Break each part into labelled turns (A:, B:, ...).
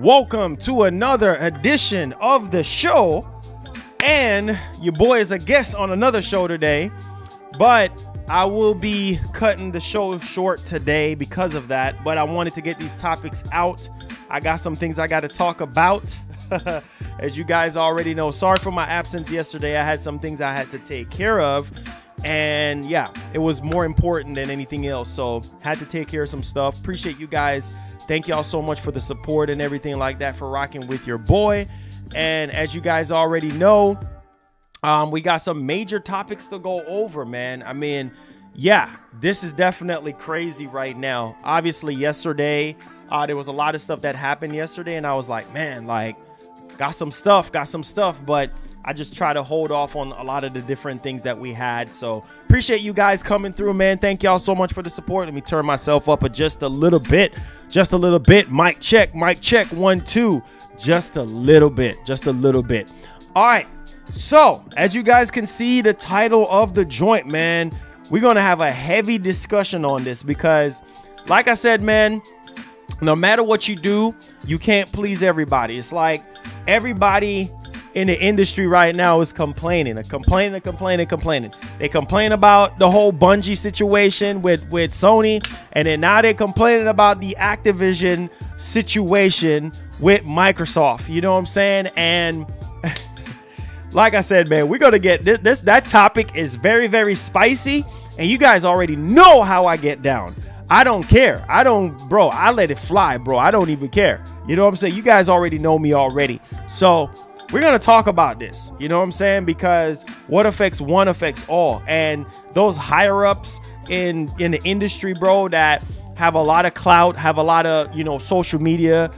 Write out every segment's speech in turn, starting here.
A: Welcome to another edition of the show. And your boy is a guest on another show today, but I will be cutting the show short today because of that. But I wanted to get these topics out. I got some things I got to talk about. As you guys already know, sorry for my absence yesterday. I had some things I had to take care of. And yeah, it was more important than anything else. So had to take care of some stuff. Appreciate you guys. Thank y'all so much for the support and everything like that, for rocking with your boy. And as you guys already know, we got some major topics to go over, man. I mean, yeah, this is definitely crazy right now. Obviously, yesterday, there was a lot of stuff that happened yesterday. And I was like, man, like, got some stuff. But I just try to hold off on a lot of the different things that we had. So appreciate you guys coming through, man. Thank y'all so much for the support. Let me turn myself up just a little bit. Mic check. 1, 2. Just a little bit. All right. So as you guys can see, the title of the joint, man, we're going to have a heavy discussion on this because, like I said, man, no matter what you do, you can't please everybody. It's like everybody in the industry right now is complaining. They complain about the whole Bungie situation with Sony, and then now they're complaining about the Activision situation with Microsoft. You know what I'm saying? And like I said, man, we're gonna get this. That topic is very, very spicy, and you guys already know how I get down. I don't care. I let it fly, bro. I don't even care. You know what I'm saying? You guys already know me already. So we're going to talk about this, you know what I'm saying? Because what affects one affects all. And those higher ups in the industry, bro, that have a lot of clout, have a lot of, social media,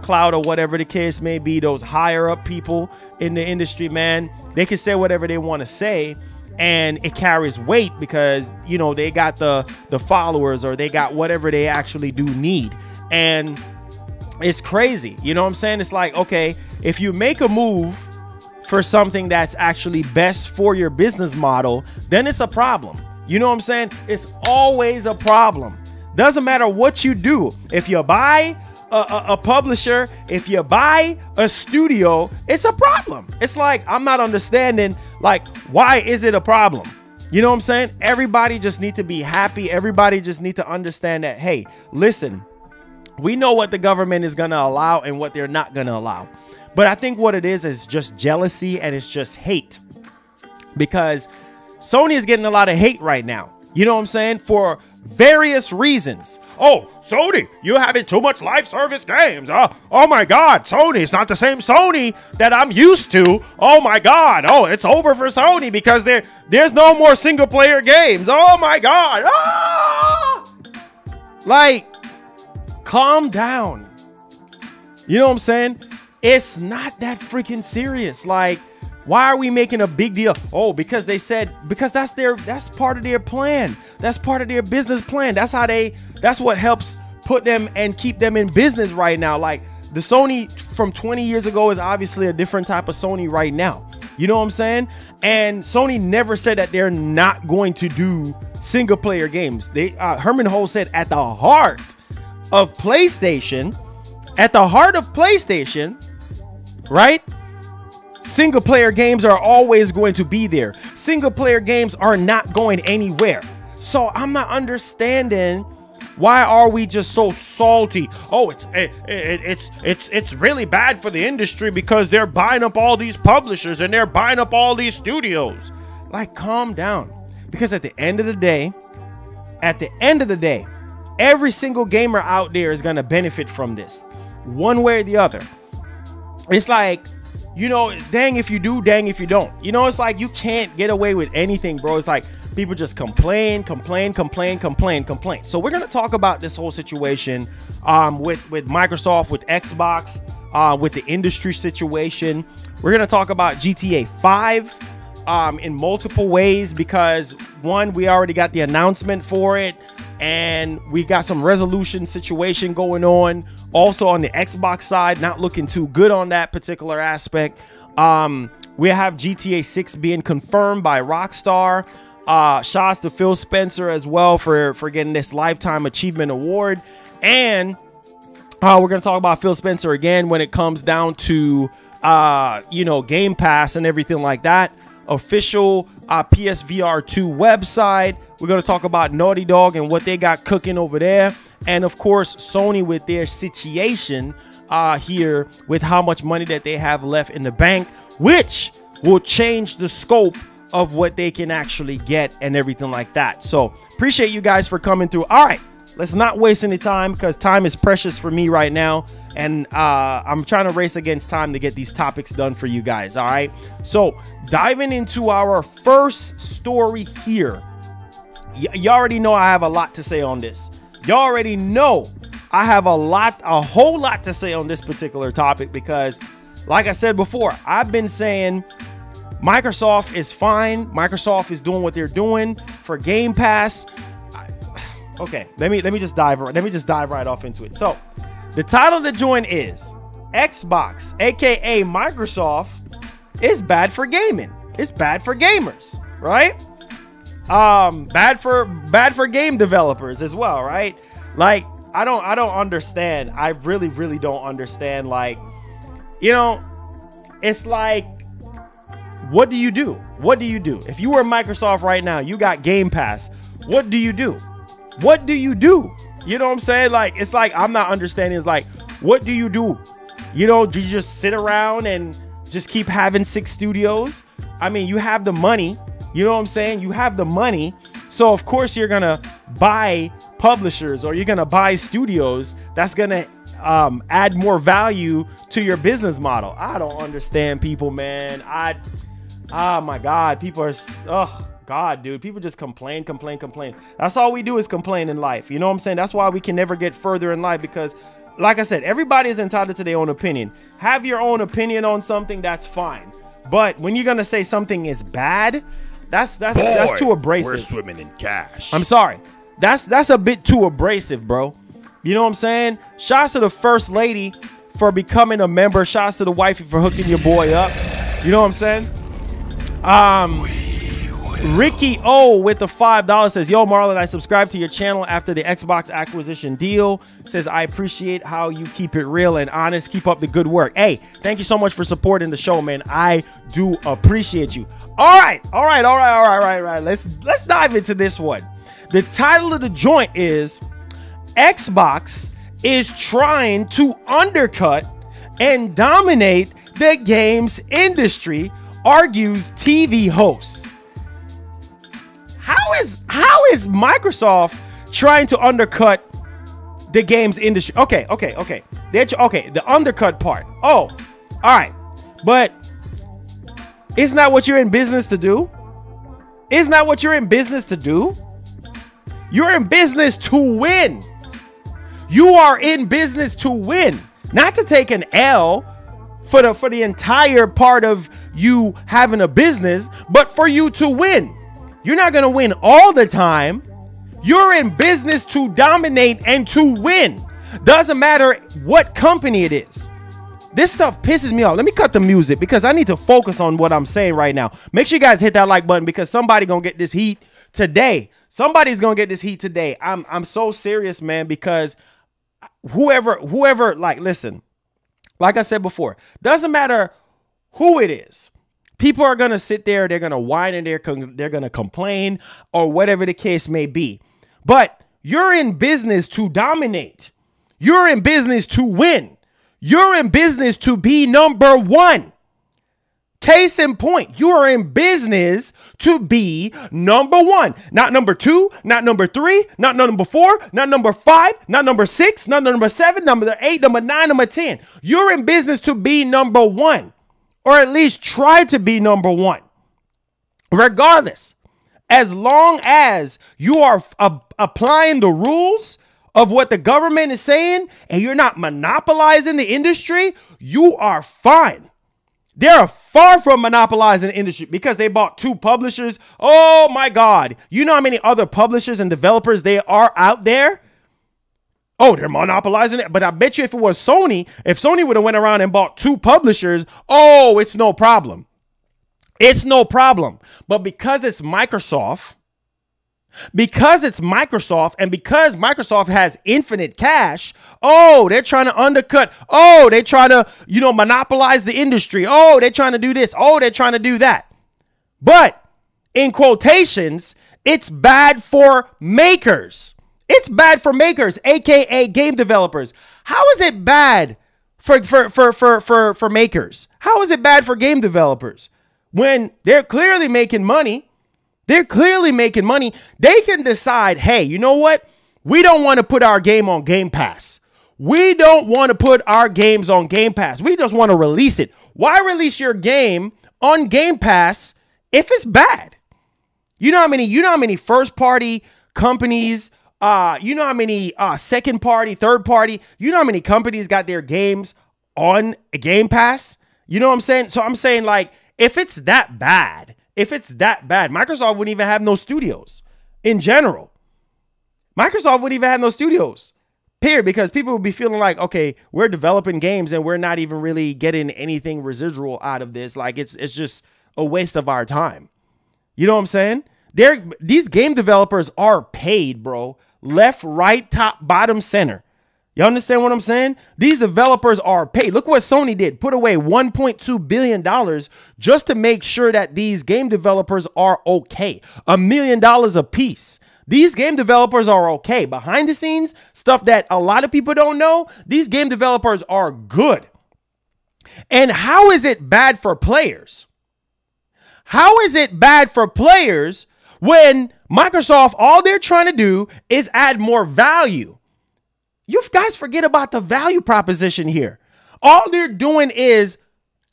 A: clout or whatever the case may be, those higher up people in the industry, man, they can say whatever they want to say. And it carries weight because, they got the followers, or they got whatever they actually do need. And it's crazy. You know what I'm saying? It's like, okay, if you make a move for something that's actually best for your business model, then it's a problem. You know what I'm saying? It's always a problem. Doesn't matter what you do. If you buy a publisher, if you buy a studio, it's a problem. It's like, I'm not understanding, like, why is it a problem? You know what I'm saying? Everybody just need to be happy. Everybody just need to understand that, hey, listen, we know what the government is going to allow and what they're not going to allow. But I think what it is just jealousy, and it's just hate, because Sony is getting a lot of hate right now. You know what I'm saying? For various reasons. Oh, Sony, you're having too much live service games. Oh my God, Sony, it's not the same Sony that I'm used to. Oh my God. Oh, it's over for Sony because there's no more single player games. Oh my God. Ah! Like, calm down. You know what I'm saying? It's not that freaking serious. Like, why are we making a big deal? Oh, because they said, because that's part of their plan. That's part of their business plan. That's what helps put them and keep them in business right now. Like, the Sony from 20 years ago is obviously a different type of Sony right now. You know what I'm saying? And Sony never said that they're not going to do single player games. Herman Ho said at the heart of PlayStation, right? Single player games are always going to be there. Single player games are not going anywhere. So I'm not understanding, why are we just so salty? Oh, it's really bad for the industry because they're buying up all these publishers and they're buying up all these studios. Like, calm down. Because at the end of the day, every single gamer out there is going to benefit from this, one way or the other. It's like, dang if you do, dang if you don't. It's like you can't get away with anything, bro. It's like people just complain. So we're going to talk about this whole situation with Microsoft, with Xbox, with the industry situation. We're going to talk about GTA 5 in multiple ways because, one, we already got the announcement for it, and we got some resolution situation going on. Also on the Xbox side, not looking too good on that particular aspect. We have GTA 6 being confirmed by Rockstar. Shouts to Phil Spencer as well for getting this Lifetime Achievement Award. And We're going to talk about Phil Spencer again when it comes down to, you know, Game Pass and everything like that. Official PSVR 2 website. We're going to talk about Naughty Dog and what they got cooking over there. And, of course, Sony with their situation here with how much money that they have left in the bank, which will change the scope of what they can actually get and everything like that. So appreciate you guys for coming through. All right. Let's not waste any time because time is precious for me right now. And I'm trying to race against time to get these topics done for you guys. All right. So diving into our first story here. You already know I have a lot to say on this. You already know I have a whole lot to say on this particular topic because, like I said before, I've been saying Microsoft is fine. Microsoft is doing what they're doing for Game Pass. Okay, let me just dive right off into it. So, the title of the joint is Xbox, aka Microsoft, is bad for gaming. It's bad for gamers, right? Bad for game developers as well, right? Like, I don't understand. I really don't understand. Like, you know, it's like, what do you do? What do you do? If you were Microsoft right now, you got Game Pass. What do you do? What do you do? You know what I'm saying? Like, it's like, I'm not understanding. It's like, what do you do? You know, do you just sit around and just keep having 6 studios? I mean, you have the money. You know what I'm saying? You have the money. So, of course, you're going to buy publishers or you're going to buy studios that's going to add more value to your business model. I don't understand people, man. Oh, my God. People are... Oh. God, dude, people just complain. That's all we do is complain in life. You know what I'm saying? That's why we can never get further in life because, like I said, everybody is entitled to their own opinion. Have your own opinion on something, that's fine. But when you're going to say something is bad, that's too abrasive.
B: We're swimming in cash.
A: I'm sorry. That's a bit too abrasive, bro. You know what I'm saying? Shouts to the first lady for becoming a member. Shouts to the wifey for hooking your boy up. You know what I'm saying? Ricky O with the $5 says, yo, Marlon, I subscribed to your channel after the Xbox acquisition deal. Says, I appreciate how you keep it real and honest. Keep up the good work. Hey, thank you so much for supporting the show, man. I do appreciate you. All right. Let's dive into this one. The title of the joint is Xbox is trying to undercut and dominate the games industry, argues TV host. How is Microsoft trying to undercut the games industry? Okay. The undercut part. Oh, all right. But isn't that what you're in business to do? Isn't that what you're in business to do? You're in business to win. You are in business to win, not to take an L for the entire part of you having a business, but for you to win. You're not going to win all the time. You're in business to dominate and to win. Doesn't matter what company it is. This stuff pisses me off. Let me cut the music because I need to focus on what I'm saying right now. Make sure you guys hit that like button because somebody going to get this heat today. Somebody's going to get this heat today. I'm so serious, man, because whoever, like, listen, like I said before, doesn't matter who it is. People are going to sit there, they're going to whine and they're going to complain or whatever the case may be. But you're in business to dominate. You're in business to win. You're in business to be number one. Case in point, you are in business to be number one. Not number two, not number three, not number four, not number five, not number six, not number seven, number 8, number 9, number 10. You're in business to be number one. Or at least try to be number one. Regardless, as long as you are applying the rules of what the government is saying and you're not monopolizing the industry, you are fine. They're far from monopolizing the industry because they bought 2 publishers. Oh my God. You know how many other publishers and developers there are out there? Oh, they're monopolizing it. But I bet you if it was Sony, if Sony would have went around and bought 2 publishers, oh, it's no problem. It's no problem. But because it's Microsoft Because it's Microsoft, and because Microsoft has infinite cash, oh, they're trying to undercut. Oh, they're trying to, monopolize the industry. Oh, they're trying to do this. Oh, they're trying to do that. But in quotations, it's bad for makers. It's bad for makers, aka game developers. How is it bad for makers? How is it bad for game developers when they're clearly making money? They're clearly making money. They can decide, hey, you know what? We don't want to put our game on Game Pass. We don't want to put our games on Game Pass. We just want to release it. Why release your game on Game Pass if it's bad? You know how many first party companies, you know how many second party, third party, you know how many companies got their games on Game Pass? You know what I'm saying? So I'm saying, like, if it's that bad, Microsoft wouldn't even have no studios in general. Microsoft wouldn't even have no studios, period, because people would be feeling like, okay, we're developing games and we're not even really getting anything residual out of this. Like, it's just a waste of our time. You know what I'm saying? These game developers are paid, bro. Left, right, top, bottom, center. You understand what I'm saying? These developers are paid. Look what Sony did. Put away $1.2 billion just to make sure that these game developers are okay. $1 million a piece. These game developers are okay. Behind the scenes, stuff that a lot of people don't know, these game developers are good. And how is it bad for players? How is it bad for players when Microsoft, all they're trying to do is add more value? You guys forget about the value proposition here. All they're doing is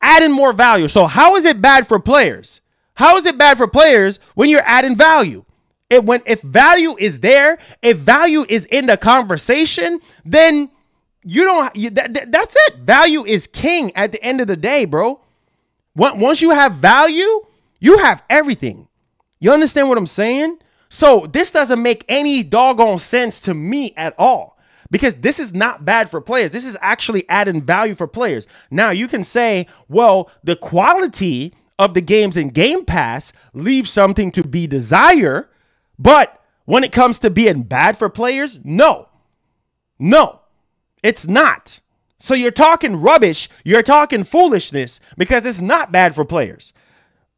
A: adding more value. So how is it bad for players? How is it bad for players when you're adding value? If value is there, if value is in the conversation, then that's it. Value is king at the end of the day, bro. Once you have value, you have everything. You understand what I'm saying? So this doesn't make any doggone sense to me at all. Because this is not bad for players. This is actually adding value for players. Now, you can say, well, the quality of the games in Game Pass leaves something to be desired. But when it comes to being bad for players, no, it's not. So you're talking rubbish. You're talking foolishness because it's not bad for players.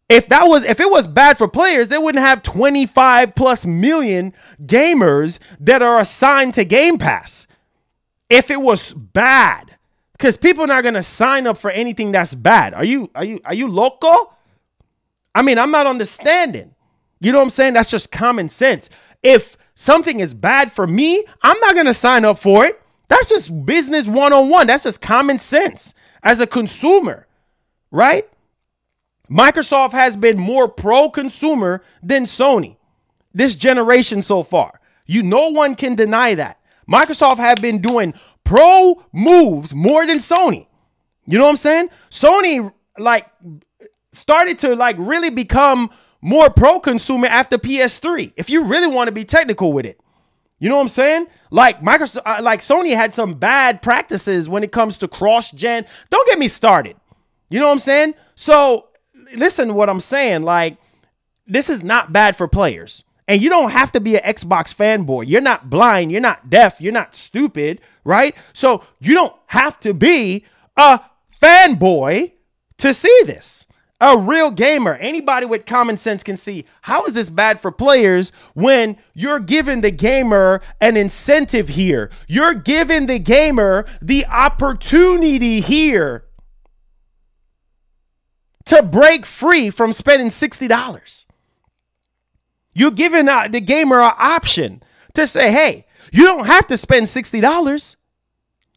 A: If it was bad for players, they wouldn't have 25 plus million gamers that are assigned to Game Pass. If it was bad, because people are not going to sign up for anything that's bad. Are you loco? I mean, I'm not understanding. You know what I'm saying? That's just common sense. If something is bad for me, I'm not going to sign up for it. That's just business 101. That's just common sense as a consumer, right? Microsoft has been more pro-consumer than Sony this generation so far. No one can deny that. Microsoft have been doing pro moves more than Sony. You know what I'm saying? Sony started to really become more pro-consumer after PS3. If you really want to be technical with it. You know what I'm saying? Like Microsoft, Sony had some bad practices when it comes to cross-gen. Don't get me started. You know what I'm saying? So listen to what I'm saying. Like, this is not bad for players. And you don't have to be an Xbox fanboy. You're not blind. You're not deaf. You're not stupid, right? So you don't have to be a fanboy to see this. A real gamer, anybody with common sense can see, how is this bad for players when you're giving the gamer an incentive here? You're giving the gamer the opportunity here to break free from spending $60. You're giving the gamer an option to say, hey, you don't have to spend $60.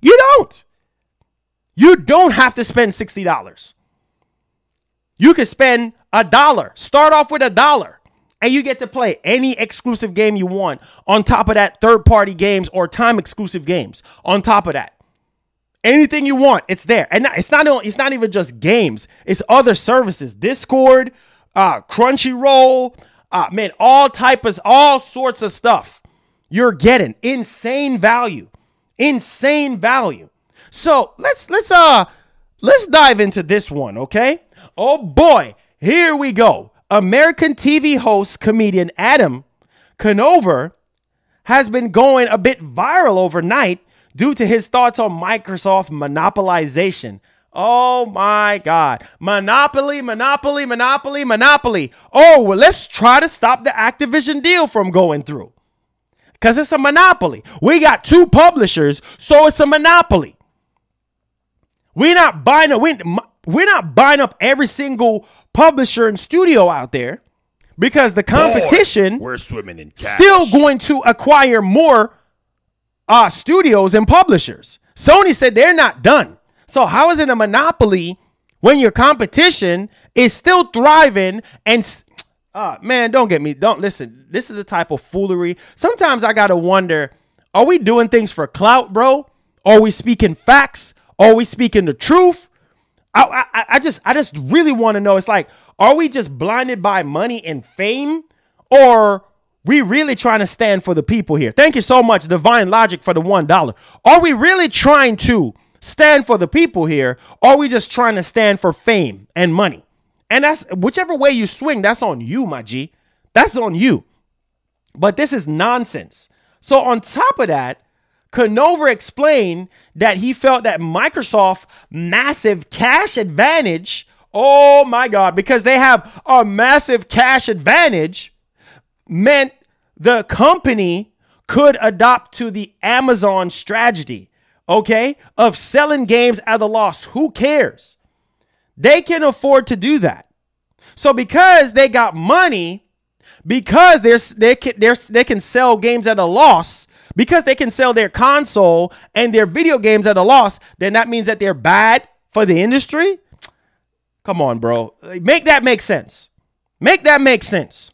A: You don't. You don't have to spend $60. You can spend $1. Start off with $1 and you get to play any exclusive game you want. On top of that, third-party games or time exclusive games. On top of that, anything you want, it's there. And it's not even just games. It's other services. Discord, Crunchyroll, man, all sorts of stuff. You're getting insane value. Insane value. So let's dive into this one, okay? Oh boy, here we go. American TV host comedian Adam Conover has been going a bit viral overnight due to his thoughts on Microsoft monopolization. Oh my God. Monopoly, monopoly, monopoly, monopoly. Oh, well, let's try to stop the Activision deal from going through. Because it's a monopoly. We got 2 publishers, so it's a monopoly. We're not buying up every single publisher and studio out there, because the competition,
B: we're swimming in cash,
A: still going to acquire more studios and publishers. Sony said they're not done. So how is it a monopoly when your competition is still thriving? And man, don't listen. This is the type of foolery. Sometimes I gotta wonder, are we doing things for clout, bro? Are we speaking facts? Are we speaking the truth? I just really want to know. It's like, are we just blinded by money and fame, or we really trying to stand for the people here? Thank you so much, Divine Logic, for the $1. Are we really trying to stand for the people here, or are we just trying to stand for fame and money? And that's whichever way you swing, that's on you, my G. That's on you. But this is nonsense. So on top of that, Conover explained that he felt that Microsoft's massive cash advantage, oh my God, because they have a massive cash advantage, meant the company could adopt to the Amazon strategy, okay, of selling games at a loss. Who cares? They can afford to do that. So because they got money, because they can sell games at a loss, because they can sell their console and their video games at a loss, then that means that they're bad for the industry? Come on, bro. Make that make sense. Make that make sense.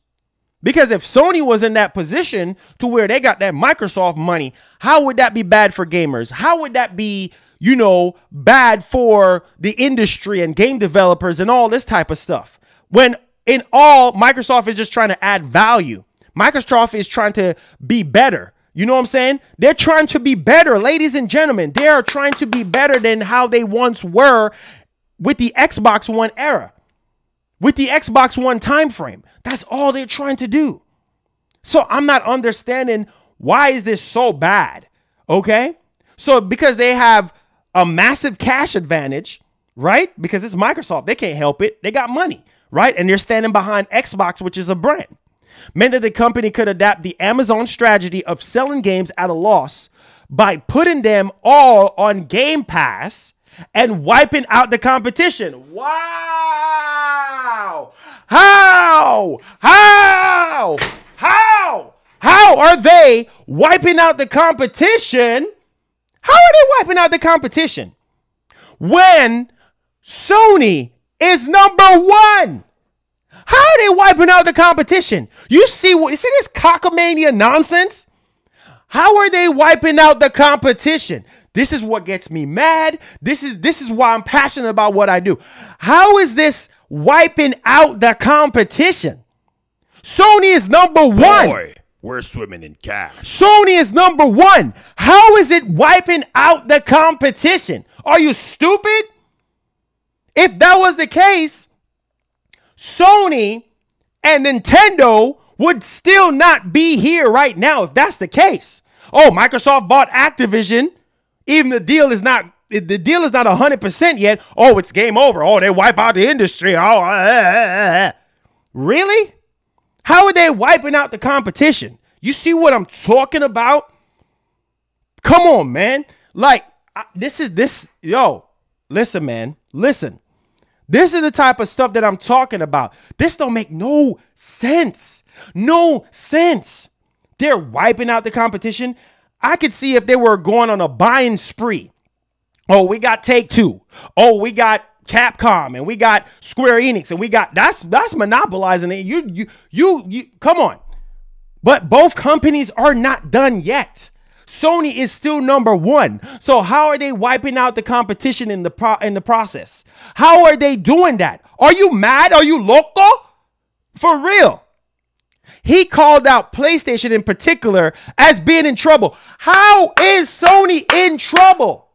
A: Because if Sony was in that position to where they got that Microsoft money, how would that be bad for gamers? How would that be, you know, bad for the industry and game developers and all this type of stuff? When in all, Microsoft is just trying to add value. Microsoft is trying to be better. You know what I'm saying? They're trying to be better, ladies and gentlemen. They are trying to be better than how they once were with the Xbox One era, with the Xbox One time frame. That's all they're trying to do. So I'm not understanding, why is this so bad? Okay? So because they have a massive cash advantage, right? Because it's Microsoft. They can't help it. They got money, right? And they're standing behind Xbox, which is a brand. Meant that the company could adapt the Amazon strategy of selling games at a loss by putting them all on Game Pass and wiping out the competition. Wow! How are they wiping out the competition? How are they wiping out the competition when Sony is #1? How are they wiping out the competition? You see this cockamania nonsense? How are they wiping out the competition? This is what gets me mad. This is why I'm passionate about what I do. How is this wiping out the competition? Sony is #1.
B: Boy, we're swimming in cash.
A: Sony is #1. How is it wiping out the competition? Are you stupid? If that was the case, Sony and Nintendo would still not be here right now if that's the case. Oh, Microsoft bought Activision. Even the deal is not 100% yet. Oh, it's game over. Oh, they wipe out the industry. Really? How are they wiping out the competition? You see what I'm talking about? Come on, man. Like, yo, listen, man. Listen. This is the type of stuff that I'm talking about. This don't make no sense. No sense. They're wiping out the competition. I could see if they were going on a buying spree. Oh, we got Take-Two. Oh, we got Capcom, and we got Square Enix, and we got that's monopolizing it. You come on. But both companies are not done yet. Sony is still #1. So how are they wiping out the competition in the process? How are they doing that? Are you mad? Are you loco? For real. He called out PlayStation in particular as being in trouble. How is Sony in trouble?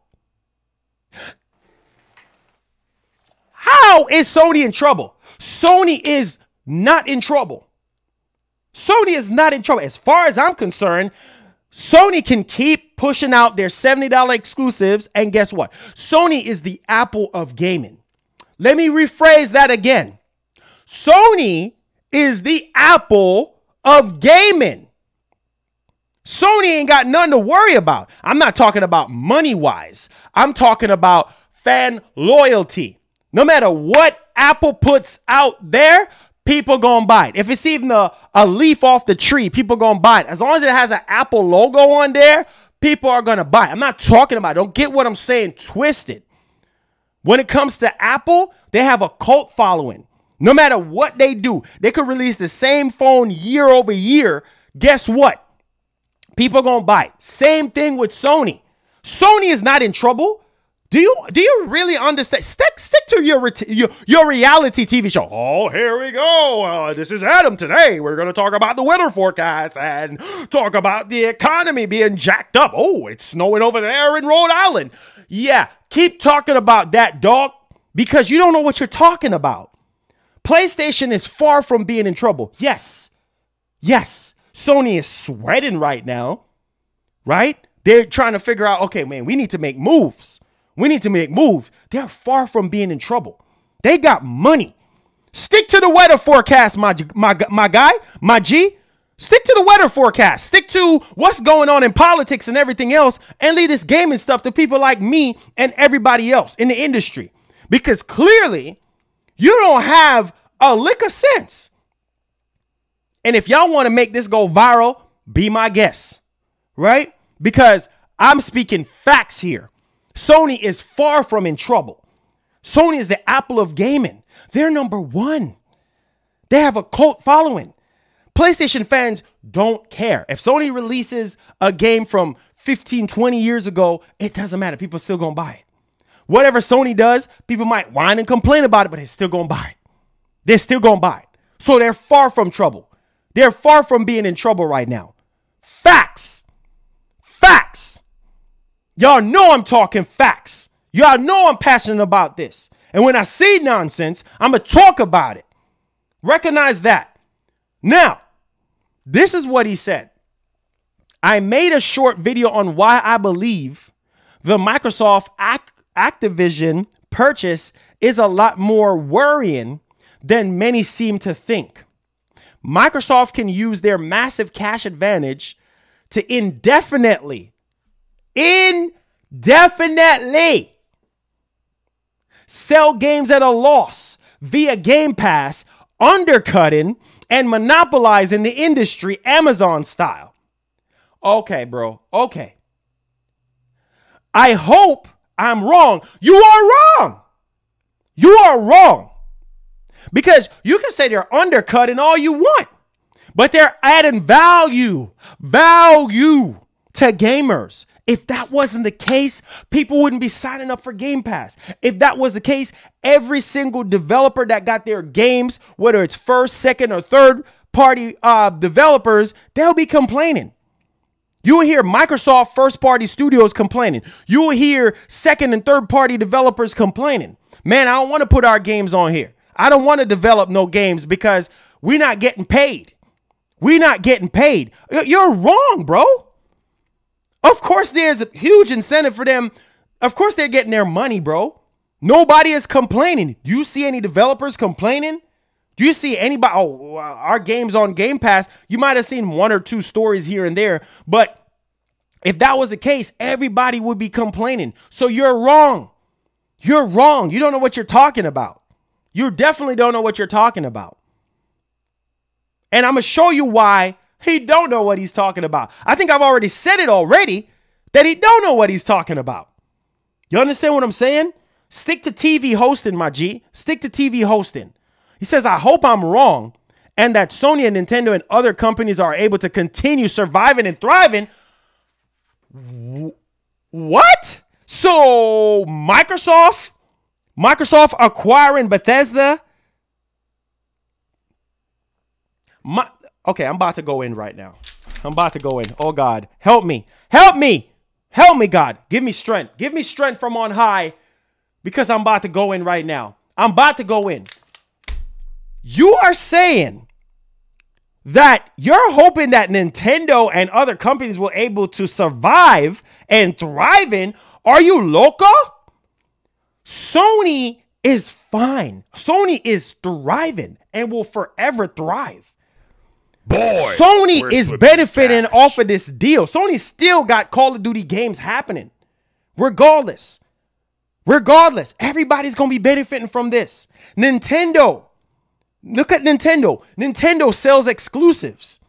A: How is Sony in trouble? Sony is not in trouble. Sony is not in trouble. As far as I'm concerned, Sony can keep pushing out their $70 exclusives. And guess what? Sony is the Apple of gaming. Let me rephrase that again. Sony is the Apple of gaming. Sony ain't got nothing to worry about. I'm not talking about money-wise. I'm talking about fan loyalty. No matter what Apple puts out there, people gonna buy it. If it's even a leaf off the tree, people gonna buy it. As long as it has an Apple logo on there, people are gonna buy it. I'm not talking about it. Don't get what I'm saying twisted. When it comes to Apple, they have a cult following. No matter what they do, they could release the same phone year over year. Guess what? People gonna buy it. Same thing with Sony. Sony is not in trouble. Do you really understand? Stick to your reality TV show. Oh, here we go. This is Adam today. We're going to talk about the weather forecast and talk about the economy being jacked up. Oh, it's snowing over there in Rhode Island. Yeah, keep talking about that, dog, because you don't know what you're talking about. PlayStation is far from being in trouble. Yes. Sony is sweating right now, right? They're trying to figure out, okay, man, we need to make moves. They're far from being in trouble. They got money. Stick to the weather forecast, my guy, my G. Stick to the weather forecast. Stick to what's going on in politics and everything else, and leave this gaming stuff to people like me and everybody else in the industry. Because clearly, you don't have a lick of sense. And if y'all want to make this go viral, be my guest, right? Because I'm speaking facts here. Sony is far from in trouble. Sony is the Apple of gaming. They're number one. They have a cult following. PlayStation fans don't care. If Sony releases a game from 15, 20 years ago, it doesn't matter. People are still going to buy it. Whatever Sony does, people might whine and complain about it, but they're still going to buy it. They're still going to buy it. So they're far from trouble. They're far from being in trouble right now. Facts. Y'all know I'm talking facts. Y'all know I'm passionate about this. And when I see nonsense, I'm going to talk about it. Recognize that. Now, this is what he said. I made a short video on why I believe the Microsoft Activision purchase is a lot more worrying than many seem to think. Microsoft can use their massive cash advantage to indefinitely sell games at a loss via Gamepass, undercutting and monopolizing the industry Amazon style. Okay, bro. Okay. I hope I'm wrong. You are wrong. Because you can say they're undercutting all you want, but they're adding value to gamers. If that wasn't the case, people wouldn't be signing up for Game Pass. If that was the case, every single developer that got their games, whether it's first, second, or third party developers, they'll be complaining. You will hear Microsoft first party studios complaining. You will hear second and third party developers complaining. Man, I don't want to put our games on here. I don't want to develop no games because we're not getting paid. You're wrong, bro. Of course, there's a huge incentive for them. Of course, they're getting their money, bro. Nobody is complaining. Do you see any developers complaining? Do you see anybody? Oh, our game's on Game Pass. You might have seen one or two stories here and there. But if that was the case, everybody would be complaining. So you're wrong. You're wrong. You don't know what you're talking about. You definitely don't know what you're talking about. And I'm going to show you why he don't know what he's talking about. I think I've already said it already that he don't know what he's talking about. You understand what I'm saying? Stick to TV hosting, my G. Stick to TV hosting. He says, I hope I'm wrong and that Sony and Nintendo and other companies are able to continue surviving and thriving. What? So Microsoft acquiring Bethesda. Okay, I'm about to go in right now. Oh, God. Help me, God. Give me strength. Give me strength from on high because I'm about to go in right now. I'm about to go in. You are saying that you're hoping that Nintendo and other companies will able to survive and thrive in. Are you loco? Sony is fine. Sony is thriving and will forever thrive.
B: Boy,
A: Sony is benefiting off of this deal. Sony still got Call of Duty games happening. Regardless, everybody's going to be benefiting from this. Nintendo, look at Nintendo. Nintendo sells exclusives,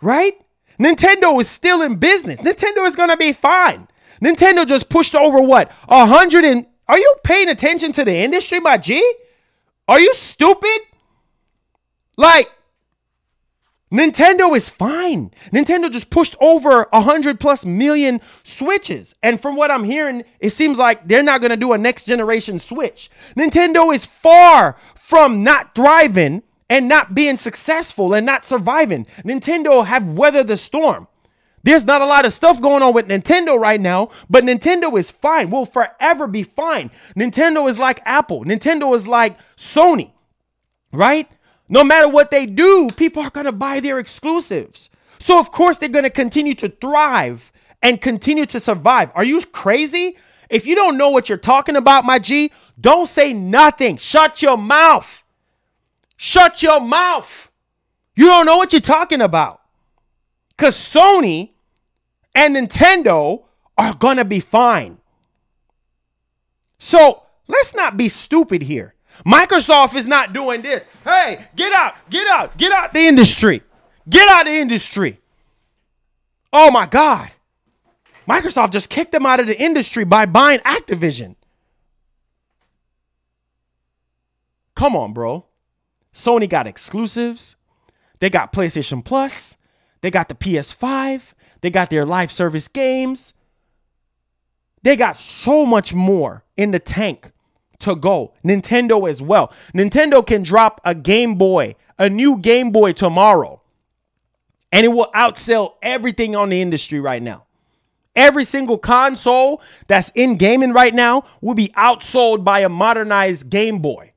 A: right? Nintendo is still in business. Nintendo is going to be fine. Nintendo just pushed over what? 100 and... Are you paying attention to the industry, my G? Are you stupid? Like, Nintendo is fine. Nintendo just pushed over 100+ million Switches. And from what I'm hearing, it seems like they're not going to do a next generation Switch. Nintendo is far from not thriving and not being successful and not surviving. Nintendo have weathered the storm. There's not a lot of stuff going on with Nintendo right now, but Nintendo is fine. Will forever be fine. Nintendo is like Apple. Nintendo is like Sony, right? No matter what they do, people are going to buy their exclusives. So, of course, they're going to continue to thrive and continue to survive. Are you crazy? If you don't know what you're talking about, my G, don't say nothing. Shut your mouth. Shut your mouth. You don't know what you're talking about. Because Sony and Nintendo are going to be fine. So let's not be stupid here. Microsoft is not doing this. Hey, get out the industry. Get out of the industry. Oh my God. Microsoft just kicked them out of the industry by buying Activision. Come on, bro. Sony got exclusives. They got PlayStation Plus. They got the PS5. They got their live service games. They got so much more in the tank to go. Nintendo as well. Nintendo can drop a Game Boy, a new Game Boy tomorrow, and it will outsell everything on the industry right now. Every single console that's in gaming right now will be outsold by a modernized Game Boy.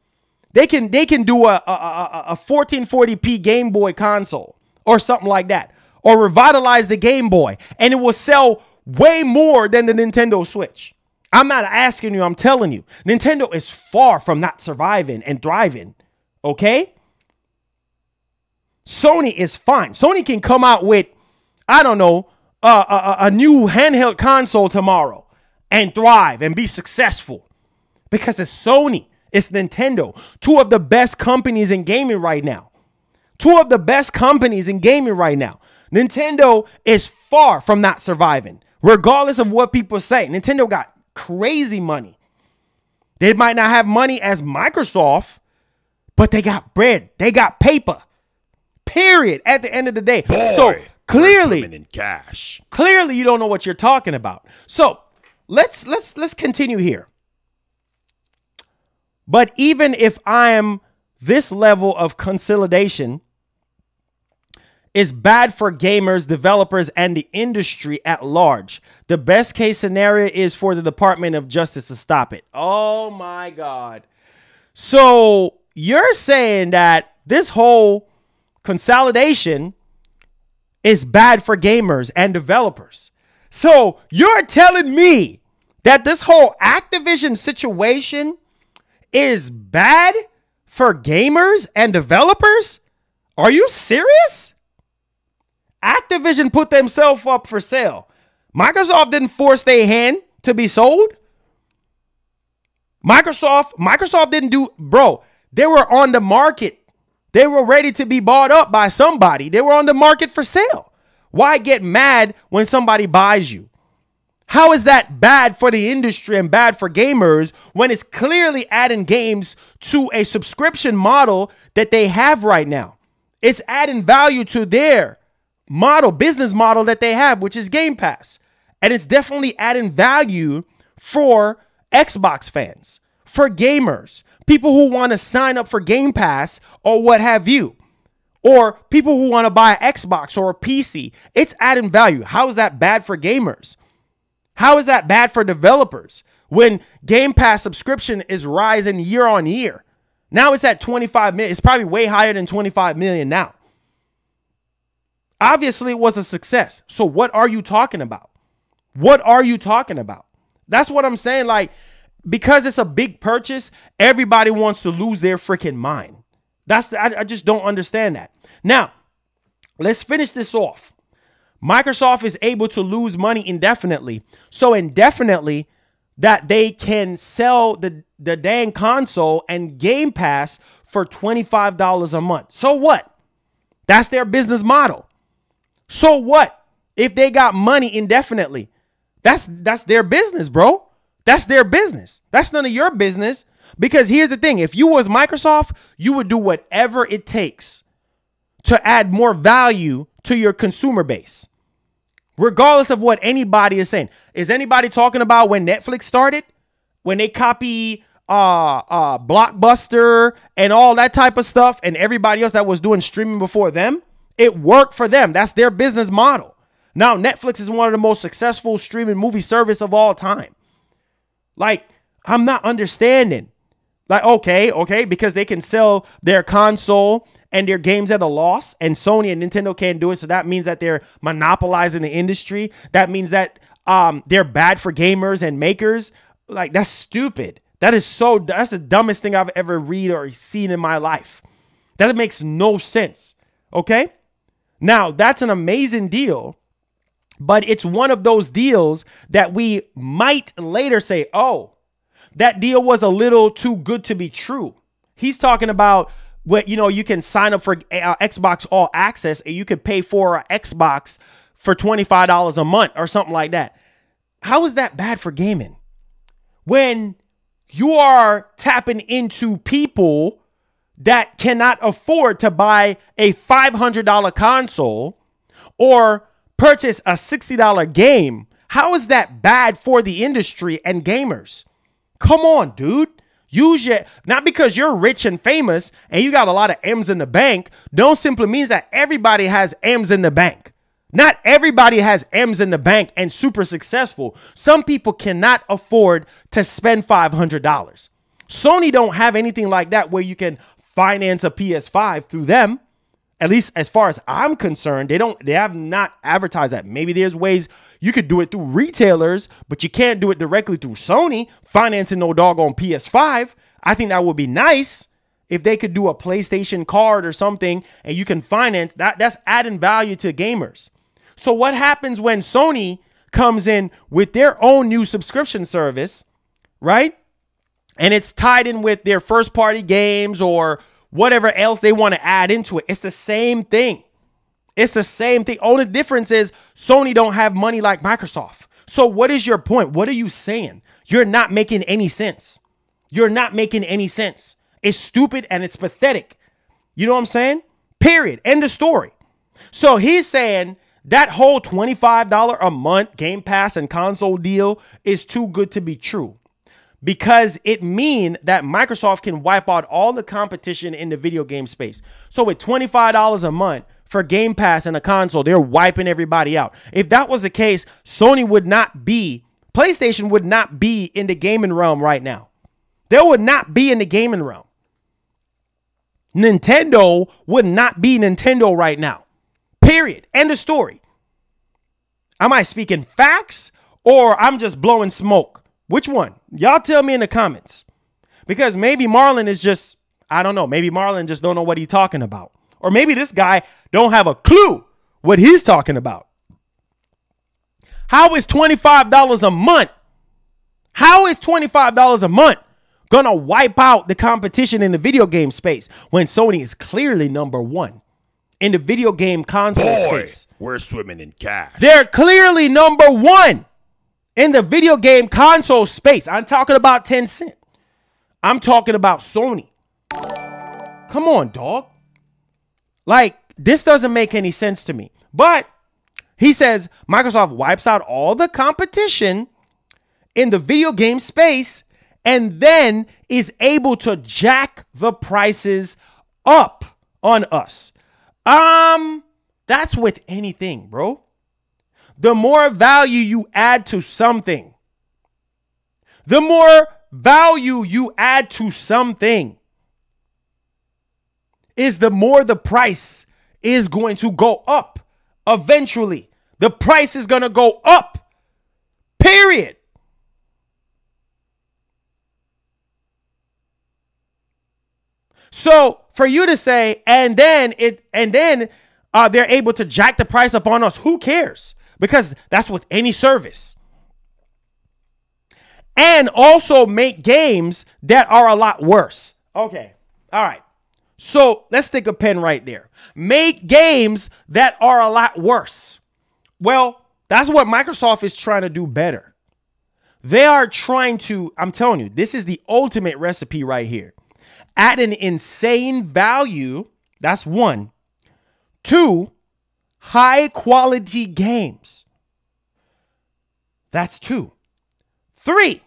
A: They can do a 1440p Game Boy console or something like that, or revitalize the Game Boy, and it will sell way more than the Nintendo Switch. I'm not asking you, I'm telling you. Nintendo is far from not surviving and thriving, okay? Sony is fine. Sony can come out with, I don't know, a new handheld console tomorrow and thrive and be successful because it's Sony, it's Nintendo, two of the best companies in gaming right now. Two of the best companies in gaming right now. Nintendo is far from not surviving, regardless of what people say. Nintendo got crazy money. They might not have money as Microsoft, but they got bread. They got paper. Period. At the end of the day.
B: Boy,
A: so clearly,
B: in cash.
A: Clearly, you don't know what you're talking about. So let's continue here. But even if I am this level of consolidation is bad for gamers, developers, and the industry at large. The best case scenario is for the Department of Justice to stop it. Oh my God. So you're saying that this whole consolidation is bad for gamers and developers. So you're telling me that this whole Activision situation is bad for gamers and developers? Are you serious? Activision put themselves up for sale. Microsoft didn't force their hand to be sold. Microsoft didn't do, bro, they were on the market. They were ready to be bought up by somebody. They were on the market for sale. Why get mad when somebody buys you? How is that bad for the industry and bad for gamers when it's clearly adding games to a subscription model that they have right now? It's adding value to their business model that they have, which is Gamepass. And it's definitely adding value for Xbox fans, for gamers, people who want to sign up for Game Pass or what have you, or people who want to buy an Xbox or a PC. It's adding value. How is that bad for gamers? How is that bad for developers when Game Pass subscription is rising year on year? Now it's at 25 million. It's probably way higher than 25 million now. Obviously, it was a success. So what are you talking about? What are you talking about? That's what I'm saying. Like, because it's a big purchase, everybody wants to lose their freaking mind. I just don't understand that. Now, let's finish this off. Microsoft is able to lose money indefinitely. So indefinitely that they can sell the dang console and Game Pass for $25 a month. So what? That's their business model. So what? If they got money indefinitely, that's their business, bro. That's their business. That's none of your business. Because here's the thing. If you was Microsoft, you would do whatever it takes to add more value to your consumer base, regardless of what anybody is saying. Is anybody talking about when Netflix started? When they copy Blockbuster and all that type of stuff and everybody else that was doing streaming before them? It worked for them. That's their business model. Now, Netflix is one of the most successful streaming movie service of all time. Like, I'm not understanding. Like, okay, because they can sell their console and their games at a loss, and Sony and Nintendo can't do it. So that means that they're monopolizing the industry. That means that they're bad for gamers and makers. Like, that's stupid. That's the dumbest thing I've ever read or seen in my life. That makes no sense. Okay. Now, that's an amazing deal, but it's one of those deals that we might later say, oh, that deal was a little too good to be true. He's talking about what, you can sign up for Xbox All Access and you could pay for an Xbox for $25 a month or something like that. How is that bad for gaming? When you are tapping into people that cannot afford to buy a $500 console or purchase a $60 game. How is that bad for the industry and gamers? Come on, dude. Not because you're rich and famous and you got a lot of M's in the bank, don't simply means that everybody has M's in the bank. Not everybody has M's in the bank and super successful. Some people cannot afford to spend $500. Sony don't have anything like that where you can finance a PS5 through them. At least as far as I'm concerned, they have not advertised that. Maybe there's ways you could do it through retailers, but you can't do it directly through Sony financing no doggone PS5. I think that would be nice if they could do a PlayStation card or something and you can finance that. That's adding value to gamers. So what happens when Sony comes in with their own new subscription service, right? And it's tied in with their first party games or whatever else they want to add into it. It's the same thing. It's the same thing. Only difference is Sony don't have money like Microsoft. So what is your point? What are you saying? You're not making any sense. You're not making any sense. It's stupid and it's pathetic. You know what I'm saying? Period. End of story. So he's saying that whole $25 a month Game Pass and console deal is too good to be true, because it means that Microsoft can wipe out all the competition in the video game space. So with $25 a month for Game Pass and a console, they're wiping everybody out. If that was the case, PlayStation would not be in the gaming realm right now. They would not be in the gaming realm. Nintendo would not be Nintendo right now. Period. End of story. Am I speaking facts or I'm just blowing smoke? Which one? Y'all tell me in the comments. Because maybe Marlon is just, I don't know. Maybe Marlon just don't know what he's talking about. Or maybe this guy don't have a clue what he's talking about. How is $25 a month? How is $25 a month going to wipe out the competition in the video game space when Sony is clearly number one in the video game console space?
B: We're swimming in cash.
A: They're clearly number one in the video game console space. I'm talking about Tencent. I'm talking about Sony. Come on, dog. Like, this doesn't make any sense to me. But he says Microsoft wipes out all the competition in the video game space and then is able to jack the prices up on us. That's with anything, bro. The more value you add to something, the more value you add to something is the more the price is going to go up. Eventually, the price is going to go up. Period. So for you to say, and then they're able to jack the price up on us, who cares? Because that's with any service. And also make games that are a lot worse. Okay. All right. So let's stick a pen right there. Make games that are a lot worse. Well, that's what Microsoft is trying to do better. They are trying to, I'm telling you, this is the ultimate recipe right here. At an insane value, that's 1. 2, high quality games. That's 2. 3,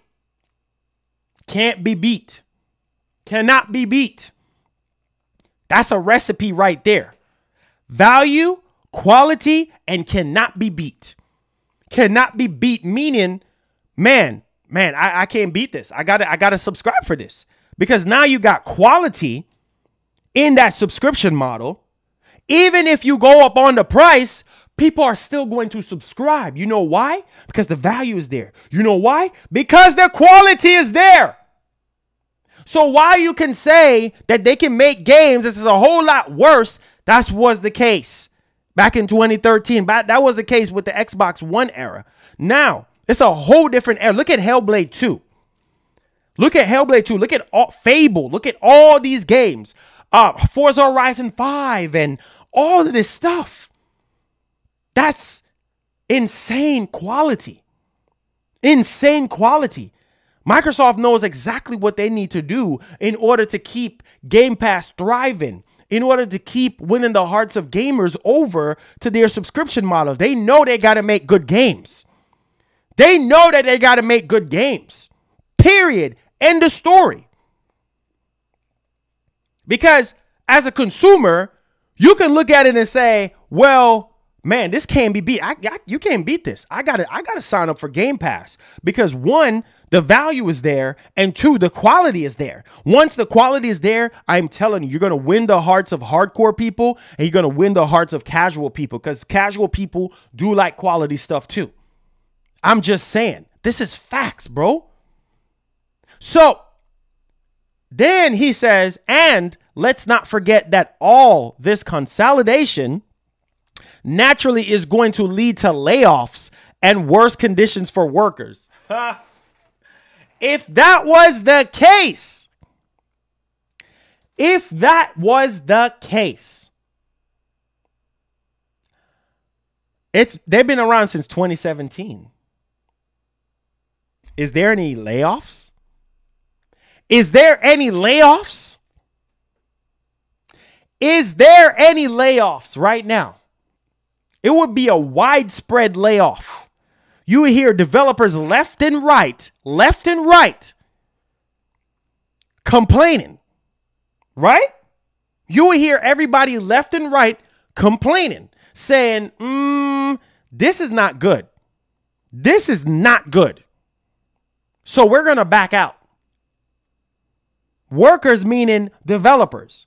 A: can't be beat. Cannot be beat. That's a recipe right there. Value, quality, and cannot be beat. Cannot be beat, meaning, man, I can't beat this. I gotta subscribe for this. Because now you got quality in that subscription model. Even if you go up on the price, people are still going to subscribe. You know why? Because the value is there. You know why? Because the quality is there. So while you can say that they can make games, this is a whole lot worse, that was the case back in 2013. That was the case with the Xbox One era. Now, it's a whole different era. Look at Hellblade 2. Look at Hellblade 2. Look at Fable. Look at all these games. Forza Horizon 5 and all of this stuff. That's insane quality. Insane quality. Microsoft knows exactly what they need to do in order to keep Game Pass thriving, in order to keep winning the hearts of gamers over to their subscription model. They know they got to make good games. They know that they got to make good games. Period. End of story. Because as a consumer, you can look at it and say, well, man, this can't be beat. You can't beat this. I gotta sign up for Game Pass because 1, the value is there, and 2, the quality is there. Once the quality is there, I'm telling you, you're going to win the hearts of hardcore people and you're going to win the hearts of casual people because casual people do like quality stuff too. I'm just saying, this is facts, bro. So then he says, and let's not forget that all this consolidation naturally is going to lead to layoffs and worse conditions for workers. If that was the case, they've been around since 2017. Is there any layoffs? Is there any layoffs? Is there any layoffs right now? It would be a widespread layoff. You would hear developers left and right complaining, right? You would hear everybody left and right complaining, saying, this is not good. This is not good. So we're going to back out. Workers meaning developers.